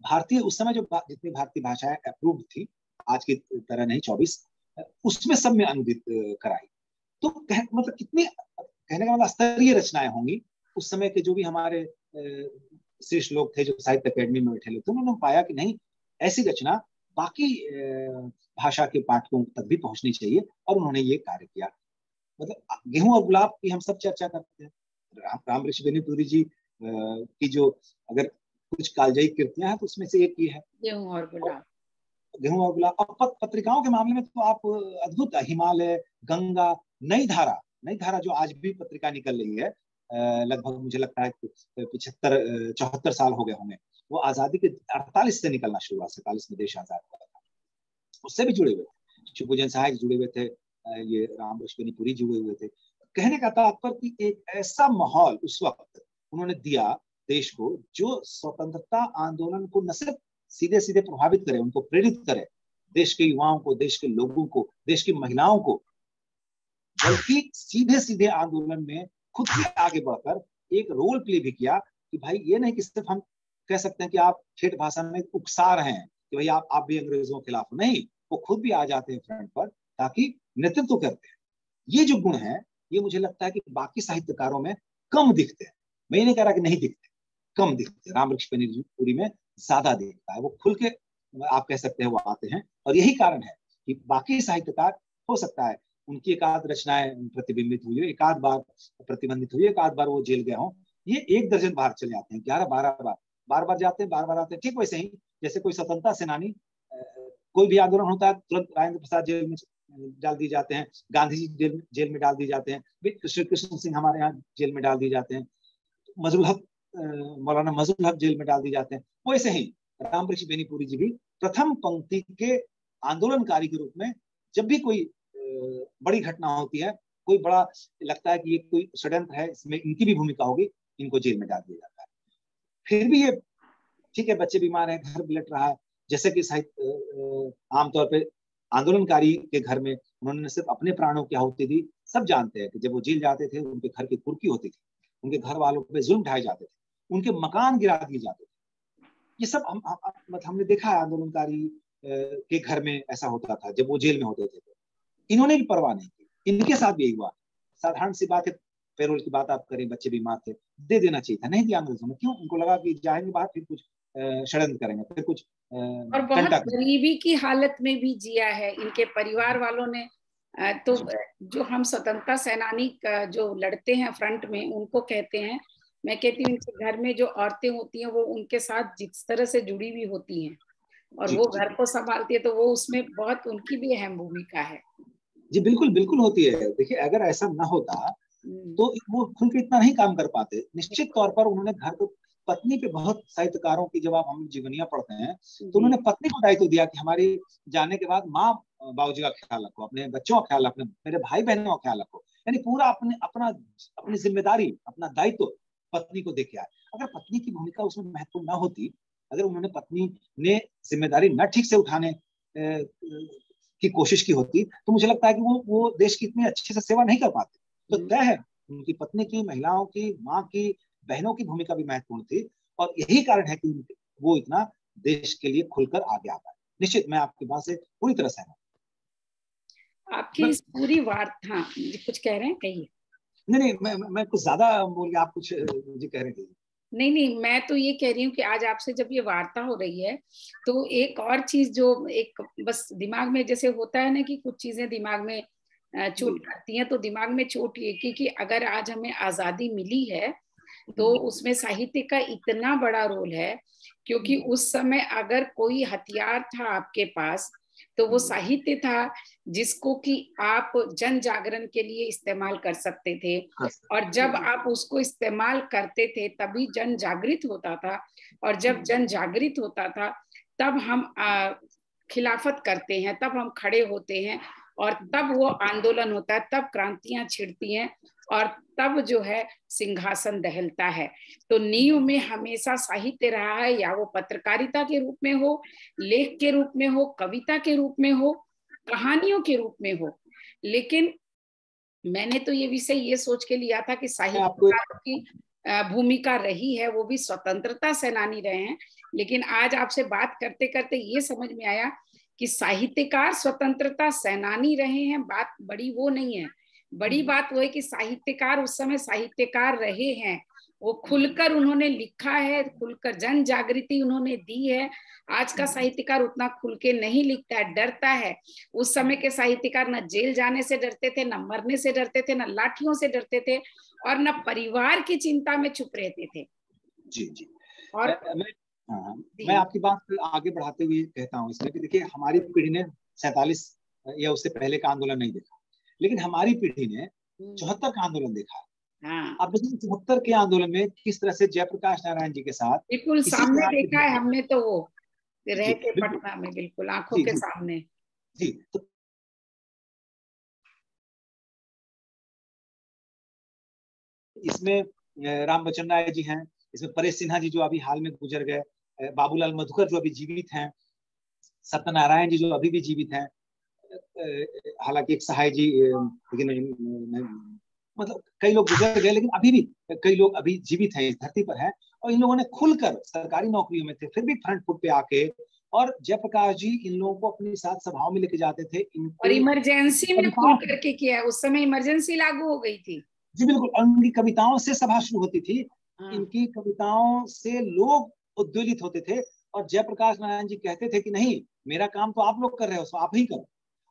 भारतीय, उस समय जो जितनी भारतीय भाषाएं अप्रूव्ड थी, आज की तरह नहीं 24, उसमें सब में अनुदित कराई। तो मतलब कितनी, कहने का मतलब स्तरीय रचनाएं होंगी। उस समय के जो भी हमारे शीर्ष लोग थे जो साहित्य अकेडमी में बैठे लोग थे, उन्होंने पाया कि नहीं, ऐसी रचना बाकी भाषा के पाठकों तक भी पहुंचनी चाहिए, और उन्होंने ये कार्य किया। मतलब गेहूं और गुलाब की हम सब चर्चा करते हैं, राम वृक्ष बेनीपुरी जी की जो अगर कुछ कालजयी कृतियां हैं तो उसमें से एक ही है गेहूं और गुलाब। गेहूं और गुलाब। और पत्रिकाओं के मामले में तो आप अद्भुत, हिमालय, गंगा, नई धारा जो आज भी पत्रिका निकल रही है, लगभग मुझे लगता है 74 साल हो गए होंगे। वो आजादी के 48 से निकलना शुरू हुआ, 47 में देश आजाद हुआ था। उससे भी जुड़े हुए थे, शिवपूजन सहायक जुड़े हुए थे, ये रामवृक्ष बेनीपुरी जुड़े हुए थे। कहने का तात्पर्य कि एक ऐसा माहौल उस वक्त उन्होंने दिया देश को जो स्वतंत्रता आंदोलन को न सिर्फ सीधे सीधे प्रभावित करे, उनको प्रेरित करे, देश के युवाओं को, देश के लोगों को, देश की महिलाओं को, बल्कि सीधे सीधे आंदोलन में खुद भी आगे बढ़कर एक रोल प्ले भी किया कि भाई ये नहीं कि सिर्फ हम कह सकते हैं कि आप ठेठ भाषा में उकसा रहे हैं कि भाई आप भी अंग्रेजों के खिलाफ, नहीं, वो खुद भी आ जाते हैं फ्रंट पर ताकि नेतृत्व करते हैं। ये जो गुण है ये मुझे लगता है कि बाकी साहित्यकारों में कम दिखते हैं। मैं ये नहीं कह रहा कि नहीं दिखते, कम दिखते हैं। रामवृक्ष बेनीपुरी में ज्यादा दिखता है, वो खुल के आप कह सकते हैं वो आते हैं। और यही कारण है कि बाकी साहित्यकार हो सकता है उनकी एक आध रचनाएं प्रतिबिंबित हुई, एक आध बार प्रतिबंधित हुई, एक आध बार वो जेल गए हों, ये 1 दर्जन बार चले जाते हैं, 11-12 बार बार जाते हैं, बार बार आते हैं। ठीक वैसे ही जैसे कोई स्वतंत्रता सेनानी, कोई भी आंदोलन होता है तुरंत राजेंद्र प्रसाद जेल में डाल दिए जाते हैं, गांधी जी जेल में डाल दिए जाते हैं, श्री कृष्ण सिंह हमारे यहाँ जेल में डाल दिए जाते हैं, मौलाना मजरूल हक जेल में डाल दिए जाते हैं। वैसे ही रामवृक्ष बेनीपुरी जी भी प्रथम पंक्ति के आंदोलनकारी के रूप में जब भी कोई बड़ी घटना होती है, कोई बड़ा लगता है कि ये कोई षड्यंत्र है, इसमें इनकी भी भूमिका होगी, इनको जेल में डाल दिया जाता है। फिर भी ये ठीक है, बच्चे बीमार हैं, घर बिलट रहा है, जैसे कि साहित्य आमतौर पे आंदोलनकारी के घर में उन्होंने सिर्फ अपने प्राणों की आहुति दी। सब जानते हैं कि जब वो जेल जाते थे उनके घर की कुर्की होती थी, उनके घर वालों पे जुल्म ढाए जाते थे, उनके मकान गिरा दिए जाते थे। ये सब हमने देखा है, आंदोलनकारी के घर में ऐसा होता था जब वो जेल में होते थे। इन्होंने भी परवाह नहीं की, इनके साथ भी यही हुआ। साधारण सी बात है, पैरोल की बात आप करें, बच्चे बीमार थे, दे देना चाहिए था, नहीं दिया अंग्रेजों ने। क्यों? उनको लगा कि जाएंगे बाहर, फिर कुछ षड्यंत्र करेंगे, फिर कुछ और बहुत गरीबी की हालत में भी जिया है इनके परिवार वालों ने। तो जो हम स्वतंत्रता सेनानी जो लड़ते हैं फ्रंट में, उनको कहते हैं, मैं कहती हूँ इनके घर में जो औरतें होती हैं वो उनके साथ जिस तरह से जुड़ी हुई होती हैं और वो घर को संभालती है, तो वो उसमें बहुत उनकी भी अहम भूमिका है। जी बिल्कुल बिल्कुल होती है। देखिए अगर ऐसा ना होता तो वो खुल के इतना नहीं काम कर पाते। निश्चित तौर पर उन्होंने घर को, पत्नी पे, बहुत साहित्यकारों की जब आप हम जीवनियां पढ़ते हैं तो उन्होंने पत्नी को दायित्व दिया कि हमारी जाने के बाद माँ बाबूजी का ख्याल रखो, अपने बच्चों का ख्याल रखो, मेरे भाई बहनों का ख्याल रखो। यानी पूरा अपनी जिम्मेदारी, अपना दायित्व पत्नी को देके आए। अगर पत्नी की भूमिका उसमें महत्वपूर्ण ना होती, अगर उन्होंने पत्नी ने जिम्मेदारी न ठीक से उठाने की कोशिश की होती, तो मुझे लगता है कि वो देश की इतनी अच्छे से सेवा नहीं कर पाते। तो तय है उनकी पत्नी की, महिलाओं की, माँ की, बहनों की भूमिका भी महत्वपूर्ण थी और यही कारण है कि वो इतना देश के लिए खुलकर आगे आ पाए। निश्चित मैं आपकी बात से पूरी तरह सहमत। आपकी इस पूरी वार्ता, हाँ कुछ कह रहे हैं, कहिए। नहीं, मैं कुछ ज्यादा बोल गया, आप कुछ जी कह रहे थे। नहीं, मैं तो ये कह रही हूँ कि आज आपसे जब ये वार्ता हो रही है तो एक और चीज जो एक बस दिमाग में जैसे होता है ना कि कुछ चीजें दिमाग में चोट करती हैं, तो दिमाग में चोट ये कि अगर आज हमें आजादी मिली है तो उसमें साहित्य का इतना बड़ा रोल है, क्योंकि उस समय अगर कोई हथियार था आपके पास तो वो साहित्य था, जिसको कि आप जन जागरण के लिए इस्तेमाल कर सकते थे। और जब आप उसको इस्तेमाल करते थे तभी जन जागृत होता था, और जब जन जागृत होता था तब हम खिलाफत करते हैं, तब हम खड़े होते हैं, और तब वो आंदोलन होता है, तब क्रांतियां छिड़ती हैं, और तब जो है सिंहासन दहलता है। तो नींव में हमेशा साहित्य रहा है, या वो पत्रकारिता के रूप में हो, लेख के रूप में हो, कविता के रूप में हो, कहानियों के रूप में हो। लेकिन मैंने तो ये विषय ये सोच के लिया था कि साहित्यकारों की भूमिका रही है, वो भी स्वतंत्रता सेनानी रहे हैं। लेकिन आज आपसे बात करते करते ये समझ में आया कि साहित्यकार स्वतंत्रता सेनानी रहे हैं, बात बड़ी वो नहीं है। बड़ी बात वो है कि साहित्यकार उस समय साहित्यकार रहे हैं, वो खुलकर उन्होंने लिखा है, खुलकर जन जागृति उन्होंने दी है। आज का साहित्यकार उतना खुल के नहीं लिखता है, डरता है। उस समय के साहित्यकार न जेल जाने से डरते थे, न मरने से डरते थे, न लाठियों से डरते थे, और न परिवार की चिंता में छुप रहते थे। जी। और मैं आपकी बात आगे बढ़ाते हुए कहता हूँ इसमें कि देखिए हमारी पीढ़ी ने 47 या उससे पहले का आंदोलन नहीं देखा, लेकिन हमारी पीढ़ी ने 74 का आंदोलन देखा। हाँ आप देखिए 74 के आंदोलन में किस तरह से जयप्रकाश नारायण जी के साथ बिल्कुल इसी सामने तरह देखा है हमने तो वो रह जी के बिल्कुल पटना में, बिल्कुल आंखों जी के जी सामने। जी। तो इसमें राम बच्चन राय जी हैं, इसमें परेश सिन्हा जी जो अभी हाल में गुजर गए, बाबूलाल मधुकर जो अभी जीवित हैं, सत्यनारायण जी जो अभी भी जीवित हैं, हालांकि एक सहाय जी, लेकिन मतलब कई लोग गुजर गए, लेकिन अभी भी कई लोग अभी जीवित हैं, इस धरती पर हैं। और इन लोगों ने खुलकर सरकारी नौकरियों में थे, फिर भी फ्रंट फुट पे आके, और जयप्रकाश जी इन लोगों को अपनी साथ सभाओं में लेके जाते थे। और इनके इमरजेंसी में खुल कविताओं, करके किया, उस समय इमरजेंसी लागू हो गई थी। जी बिल्कुल, और उनकी कविताओं से सभा शुरू होती थी। हाँ इनकी कविताओं से लोग उद्वेलित होते थे, और जयप्रकाश नारायण जी कहते थे कि नहीं, मेरा काम तो आप लोग कर रहे हो, आप ही करो।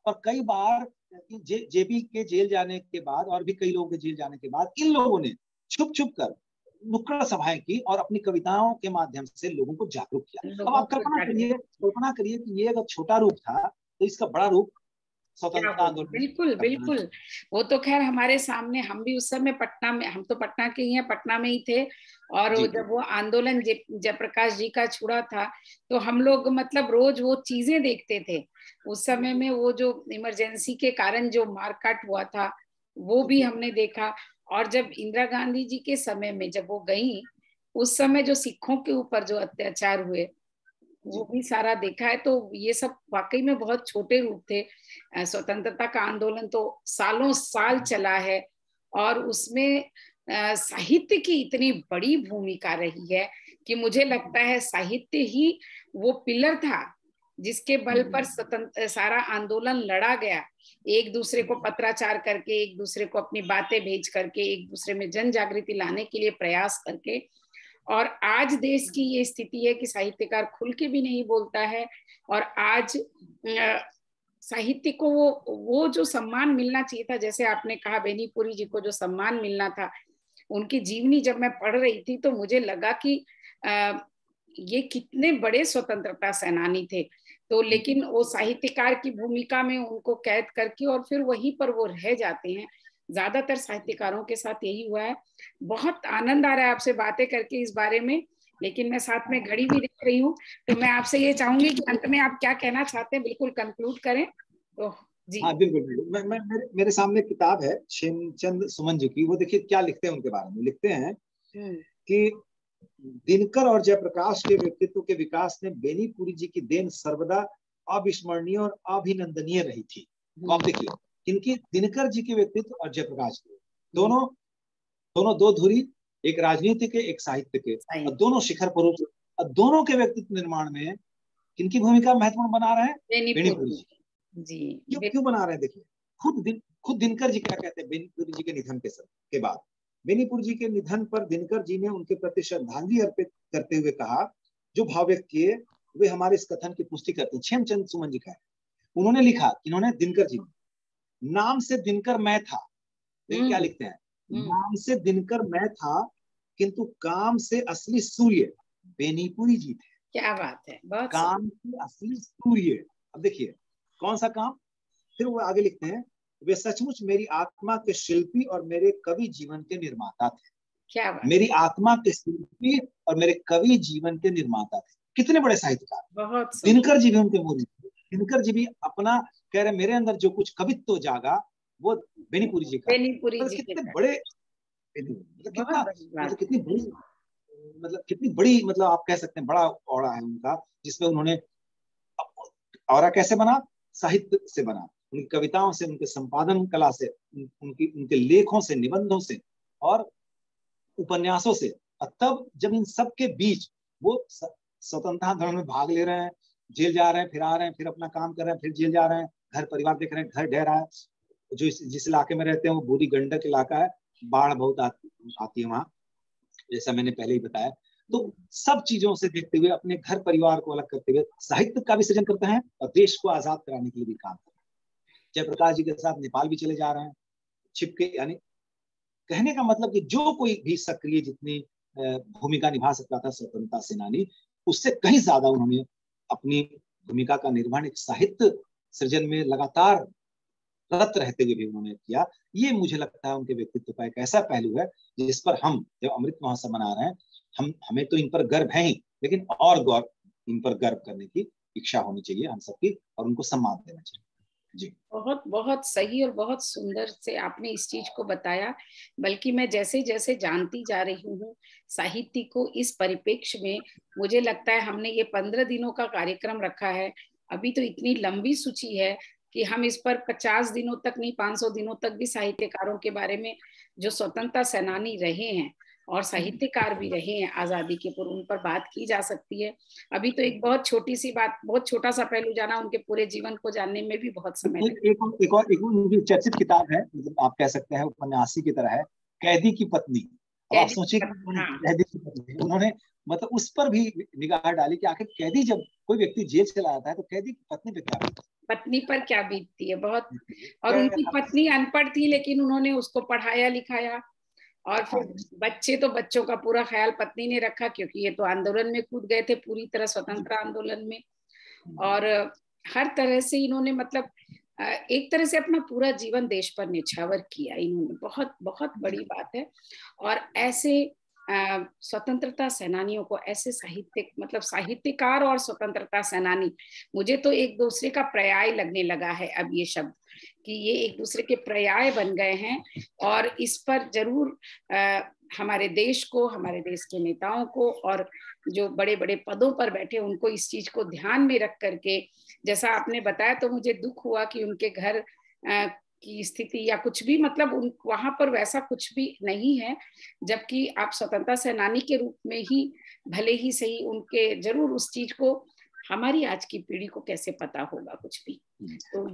और कई बार जेबी के जेल जाने के बाद, और भी कई लोगों के जेल जाने के बाद, इन लोगों ने छुप छुप कर नुक्कड़ सभाएं की और अपनी कविताओं के माध्यम से लोगों को जागरूक किया। अब लोगों आप को कल्पना करिए कि ये अगर छोटा रूप था, तो इसका बड़ा रूप क्या स्वतंत्रता होगा, आंदोलन बिल्कुल करना। बिल्कुल। वो तो खैर हमारे सामने, हम भी उस समय पटना में, हम तो पटना के ही हैं, पटना में ही थे। और जी जब वो आंदोलन जयप्रकाश जी का छुड़ा था, तो हम लोग मतलब रोज वो चीजें देखते थे। उस समय में वो जो इमरजेंसी के कारण जो मारकाट हुआ था, वो भी हमने देखा। और जब इंदिरा गांधी जी के समय में जब वो गई, उस समय जो सिखों के ऊपर जो अत्याचार हुए, वो भी सारा देखा है। तो ये सब वाकई में बहुत छोटे रूप थे। स्वतंत्रता का आंदोलन तो सालों साल चला है, और उसमें साहित्य की इतनी बड़ी भूमिका रही है कि मुझे लगता है साहित्य ही वो पिलर था जिसके बल पर स्वतंत्र सारा आंदोलन लड़ा गया। एक दूसरे को पत्राचार करके, एक दूसरे को अपनी बातें भेज करके, एक दूसरे में जन जागृति लाने के लिए प्रयास करके। और आज देश की ये स्थिति है कि साहित्यकार खुल के भी नहीं बोलता है। और आज साहित्य को वो जो सम्मान मिलना चाहिए था, जैसे आपने कहा बेनीपुरी जी को जो सम्मान मिलना था, उनकी जीवनी जब मैं पढ़ रही थी तो मुझे लगा कि ये कितने बड़े स्वतंत्रता सेनानी थे। तो लेकिन वो साहित्यकार की भूमिका में उनको कैद करके और फिर वहीं पर वो रह जाते हैं। ज्यादातर साहित्यकारों के साथ यही हुआ है। बहुत आनंद आ रहा है आपसे बातें करके इस बारे में, लेकिन मैं साथ में घड़ी भी देख रही हूँ। तो मैं आपसे ये चाहूंगी कि अंत में आप क्या कहना चाहते हैं, बिल्कुल कंक्लूड करें तो जी। हाँ बिल्कुल बिल्कुल। मेरे सामने किताब है शेमचंद सुमन जी की, वो देखिए क्या लिखते हैं उनके बारे में। लिखते हैं कि दिनकर और जयप्रकाश के व्यक्तित्व के विकास में बेनीपुरी जी की देन सर्वदा अविस्मरणीय और अभिनंदनीय रही थी। तो आप देखिए, इनकी दिनकर जी के व्यक्तित्व और जयप्रकाश के दोनों दो धुरी, एक राजनीति के, एक साहित्य के, और दोनों शिखर पुरुष। और दोनों के व्यक्तित्व निर्माण में किनकी भूमिका महत्वपूर्ण बना रहे हैं? बेनीपुरी जी। क्यों बना रहे हैं? देखिए, खुद दिनकर जी क्या कहते हैं बेनीपुरी जी के निधन के बाद। बेनीपुर जी के निधन पर दिनकर जी ने उनके प्रति श्रद्धांजलि अर्पित करते हुए कहा, जो भाव व्यक्त किए वे हमारे इस कथन की पुष्टि करते हैं। शेमचंद सुमन जी का है। उन्होंने लिखा, इन्होंने दिनकर जी, नाम से दिनकर मैं था। देखिए क्या लिखते हैं, नाम से दिनकर मैं था, किंतु काम से असली सूर्य बेनीपुरी जी थे। क्या बात है, बहुत काम से असली सूर्य। अब देखिए कौन सा काम? फिर वो आगे लिखते हैं, वे सचमुच मेरी आत्मा के शिल्पी और मेरे कवि जीवन के निर्माता थे। क्या बात, मेरी आत्मा के शिल्पी और मेरे कवि जीवन के निर्माता थे। कितने बड़े साहित्यकार! बहुत दिनकर जी भी उनके मूल। दिनकर जी भी अपना कह रहे, मेरे अंदर जो कुछ कवित्व जागा वो बेनीपुरी जी का। बेनीपुरी जी कितने बड़े, कितनी बड़ी, कितनी बड़ी, आप कह सकते हैं बड़ा औड़ा है उनका, जिसमें उन्होंने औरा कैसे बना? साहित्य से बना, उनकी कविताओं से, उनके संपादन कला से, उनके लेखों से, निबंधों से और उपन्यासों से। तब जब इन सब के बीच वो स्वतंत्रता आंदोलन में भाग ले रहे हैं, जेल जा रहे हैं, फिर आ रहे हैं, फिर अपना काम कर रहे हैं, फिर जेल जा रहे हैं, घर परिवार देख रहे हैं, घर ढह रहा है। जो जिस इलाके में रहते हैं वो बूढ़ी गंडक इलाका है, बाढ़ बहुत आती है वहां, जैसा मैंने पहले ही बताया। तो सब चीजों से देखते हुए, अपने घर परिवार को अलग करते हुए साहित्य का भी सृजन करते हैं और देश को आजाद कराने के लिए भी काम करते हैं। जयप्रकाश जी के साथ नेपाल भी चले जा रहे हैं छिपके। यानी कहने का मतलब कि जो कोई भी सक्रिय जितनी भूमिका निभा सकता था स्वतंत्रता सेनानी, उससे कहीं ज्यादा उन्होंने अपनी भूमिका का निर्वहन एक साहित्य सृजन में लगातार रत रहते हुए भी उन्होंने किया। ये मुझे लगता है उनके व्यक्तित्व का एक ऐसा पहलू है जिस पर हम जब अमृत महोत्सव मना रहे हैं, हमें तो इन पर गर्व है ही, लेकिन और गौर इन पर गर्व करने की इच्छा होनी चाहिए हम सबकी, और उनको सम्मान देना चाहिए। जी, बहुत बहुत सही और बहुत सुंदर से आपने इस चीज को बताया। बल्कि मैं जैसे जैसे जानती जा रही हूँ साहित्य को इस परिप्रेक्ष्य में, मुझे लगता है हमने ये 15 दिनों का कार्यक्रम रखा है। अभी तो इतनी लंबी सूची है कि हम इस पर 50 दिनों तक नहीं, 500 दिनों तक भी साहित्यकारों के बारे में, जो स्वतंत्रता सेनानी रहे हैं और साहित्यकार भी रहे हैं आजादी के पूर्व, उन पर बात की जा सकती है। अभी तो एक बहुत छोटी सी बात, बहुत छोटा सा पहलू जाना, उनके पूरे जीवन को जानने में भी बहुत समय लगेगा। एक उनकी चर्चित किताब है, मतलब आप कह सकते हैं उपन्यासी की तरह है, कैदी की पत्नी। अब आप सोचिए कैदी की पत्नी, उन्होंने मतलब उस पर भी निगाह डाली कि आखिर कैदी, जब कोई व्यक्ति जेल चला जाता है तो कैदी की पत्नी पे क्या बीतती है, पत्नी पर क्या बीतती है, बहुत। और उनकी पत्नी अनपढ़ थी लेकिन उन्होंने उसको पढ़ाया लिखाया, और फिर बच्चे, तो बच्चों का पूरा ख्याल पत्नी ने रखा, क्योंकि ये तो आंदोलन में कूद गए थे पूरी तरह, स्वतंत्र आंदोलन में। और हर तरह से इन्होंने मतलब एक तरह से अपना पूरा जीवन देश पर निछावर किया इन्होंने, बहुत बहुत बड़ी बात है। और ऐसे स्वतंत्रता सेनानियों को, ऐसे साहित्यिक, मतलब साहित्यकार और स्वतंत्रता सेनानी, मुझे तो एक दूसरे का पर्याय लगने लगा है अब ये शब्द, कि ये एक दूसरे के पर्याय बन गए हैं। और इस पर जरूर हमारे देश को, हमारे देश के नेताओं को, और जो बड़े बड़े पदों पर बैठे उनको इस चीज को ध्यान में रख करके, जैसा आपने बताया तो मुझे दुख हुआ कि उनके घर की स्थिति या कुछ भी, मतलब उन वहां पर वैसा कुछ भी नहीं है, जबकि आप स्वतंत्रता सेनानी के रूप में ही भले ही सही, उनके जरूर उस चीज को हमारी आज की पीढ़ी को कैसे पता होगा कुछ भी। तो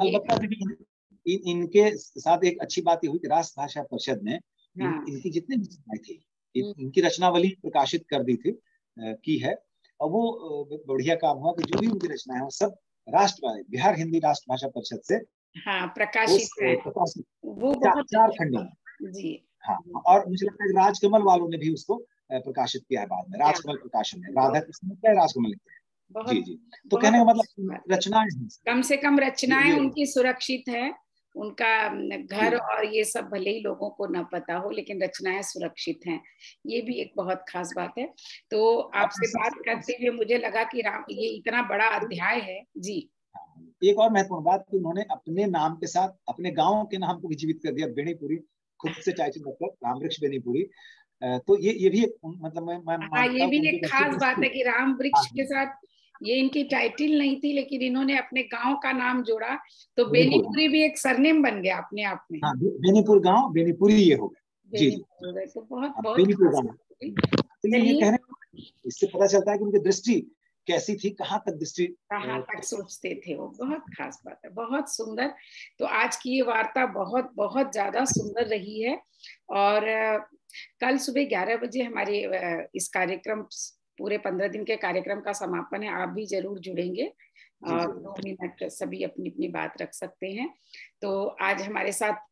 ये इनके साथ एक अच्छी बात ये हुई कि राष्ट्र भाषा परिषद ने इनकी जितनी भी रचनाएं थी, इनकी रचनावली प्रकाशित कर दी थी, की है। और वो बढ़िया काम हुआ कि जो भी उनकी रचनाएं हैं वो सब राष्ट्र बिहार हिंदी राष्ट्र भाषा परिषद से प्रकाशित है, वो बहुत 4 खंडों में। जी हाँ, और मुझे लगता है राजकमल वालों ने भी उसको प्रकाशित किया है बाद में, राजकमल प्रकाशन है, राधा कृष्ण क्या राजकमल लिखते हैं। जी जी, तो कहने का मतलब रचनाएं, कम से कम रचनाएं उनकी सुरक्षित है, उनका घर और ये सब भले ही लोगों को न पता हो, लेकिन रचनाएं सुरक्षित हैं, ये भी एक बहुत खास बात है। तो आपसे बात करते हुए मुझे लगा कि राम, ये इतना बड़ा अध्याय है। जी, एक और महत्वपूर्ण बात कि उन्होंने अपने नाम के साथ अपने गांव के नाम को भी जीवित कर दिया, बेनीपुरी, खुद से चाय डॉक्टर रामवृक्ष बेनीपुरी। तो ये भी एक, मतलब मैं ये भी एक खास बात है कि राम वृक्ष के साथ, ये इनकी टाइटल नहीं थी लेकिन इन्होंने अपने गांव का नाम जोड़ा, तो बेनीपुरी भी एक सरनेम बन गया अपने आप में। हाँ, बेनीपुर गांव, बेनीपुरी ये हो गया। जी, तो बहुत बहुत बेनीपुर गांव। तो ये कहने, इससे पता चलता है कि उनकी दृष्टि कैसी थी, कहाँ तक दृष्टि, कहाँ तक सोचते थे वो, बहुत खास बात है, बहुत सुंदर। तो आज की ये वार्ता बहुत बहुत ज्यादा सुंदर रही है। और कल सुबह 11 बजे हमारे इस कार्यक्रम, पूरे 15 दिन के कार्यक्रम का समापन है। आप भी जरूर जुड़ेंगे और 2 मिनट सभी अपनी अपनी बात रख सकते हैं। तो आज हमारे साथ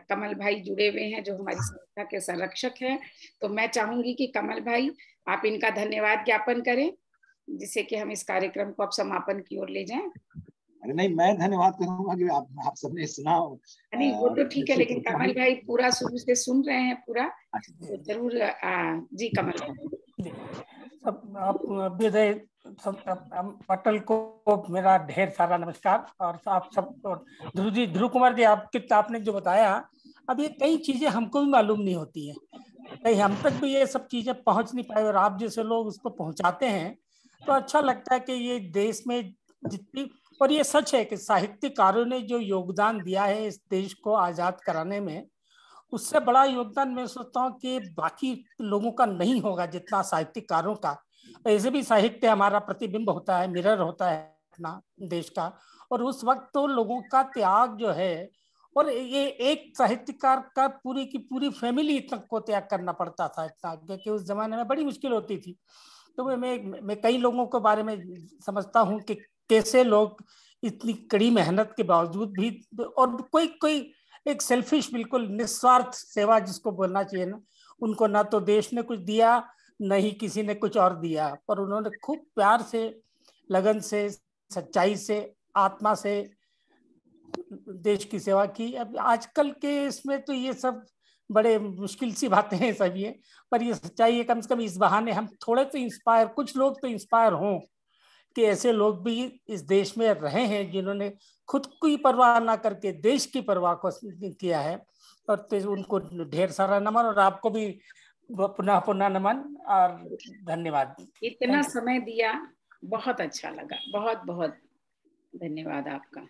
कमल भाई जुड़े हुए हैं, जो हमारी संस्था के संरक्षक हैं। तो मैं चाहूंगी कि कमल भाई आप इनका धन्यवाद ज्ञापन करें, जिससे कि हम इस कार्यक्रम को अब समापन की ओर ले जाएं। अरे नहीं, मैं धन्यवाद करूंगा कि आप सबने सुना। नहीं वो तो ठीक है, लेकिन कमल भाई पूरा शुरू से सुन रहे हैं पूरा, तो जरूर जी कमल भाई। सब आप विजय पटल को मेरा ढेर सारा नमस्कार। और आप सब, ध्रुव कुमार जी, आपने जो बताया, अब ये कई चीजें हमको भी मालूम नहीं होती है, कहीं हम तक भी ये सब चीजें पहुंच नहीं पाई, और आप जैसे लोग उसको पहुंचाते हैं तो अच्छा लगता है कि ये देश में जितनी, और ये सच है कि साहित्यकारों ने जो योगदान दिया है इस देश को आजाद कराने में, उससे बड़ा योगदान मैं सोचता हूँ कि बाकी लोगों का नहीं होगा जितना साहित्यकारों का। ऐसे भी साहित्य हमारा प्रतिबिंब होता है, मिरर होता है अपना देश का, और उस वक्त तो लोगों का त्याग जो है, और ये एक साहित्यकार का पूरी की पूरी फैमिली तक को त्याग करना पड़ता था इतना, क्योंकि उस जमाने में बड़ी मुश्किल होती थी। तो मैं कई लोगों के बारे में समझता हूँ कि कैसे लोग इतनी कड़ी मेहनत के बावजूद भी, और कोई एक सेल्फिश, बिल्कुल निस्वार्थ सेवा जिसको बोलना चाहिए ना, उनको ना तो देश ने कुछ दिया, न ही किसी ने कुछ और दिया, पर उन्होंने खूब प्यार से, लगन से, सच्चाई से, आत्मा से देश की सेवा की। अब आजकल के इसमें तो ये सब बड़े मुश्किल सी बातें हैं सब ये, पर ये सच्चाई है। कम से कम इस बहाने हम थोड़े तो इंस्पायर, कुछ लोग तो इंस्पायर हों कि ऐसे लोग भी इस देश में रहे हैं जिन्होंने खुद की परवाह ना करके देश की परवाह को किया है। और तो उनको ढेर सारा नमन, और आपको भी पुनः पुनः नमन और धन्यवाद। इतना समय दिया, बहुत अच्छा लगा, बहुत बहुत धन्यवाद आपका।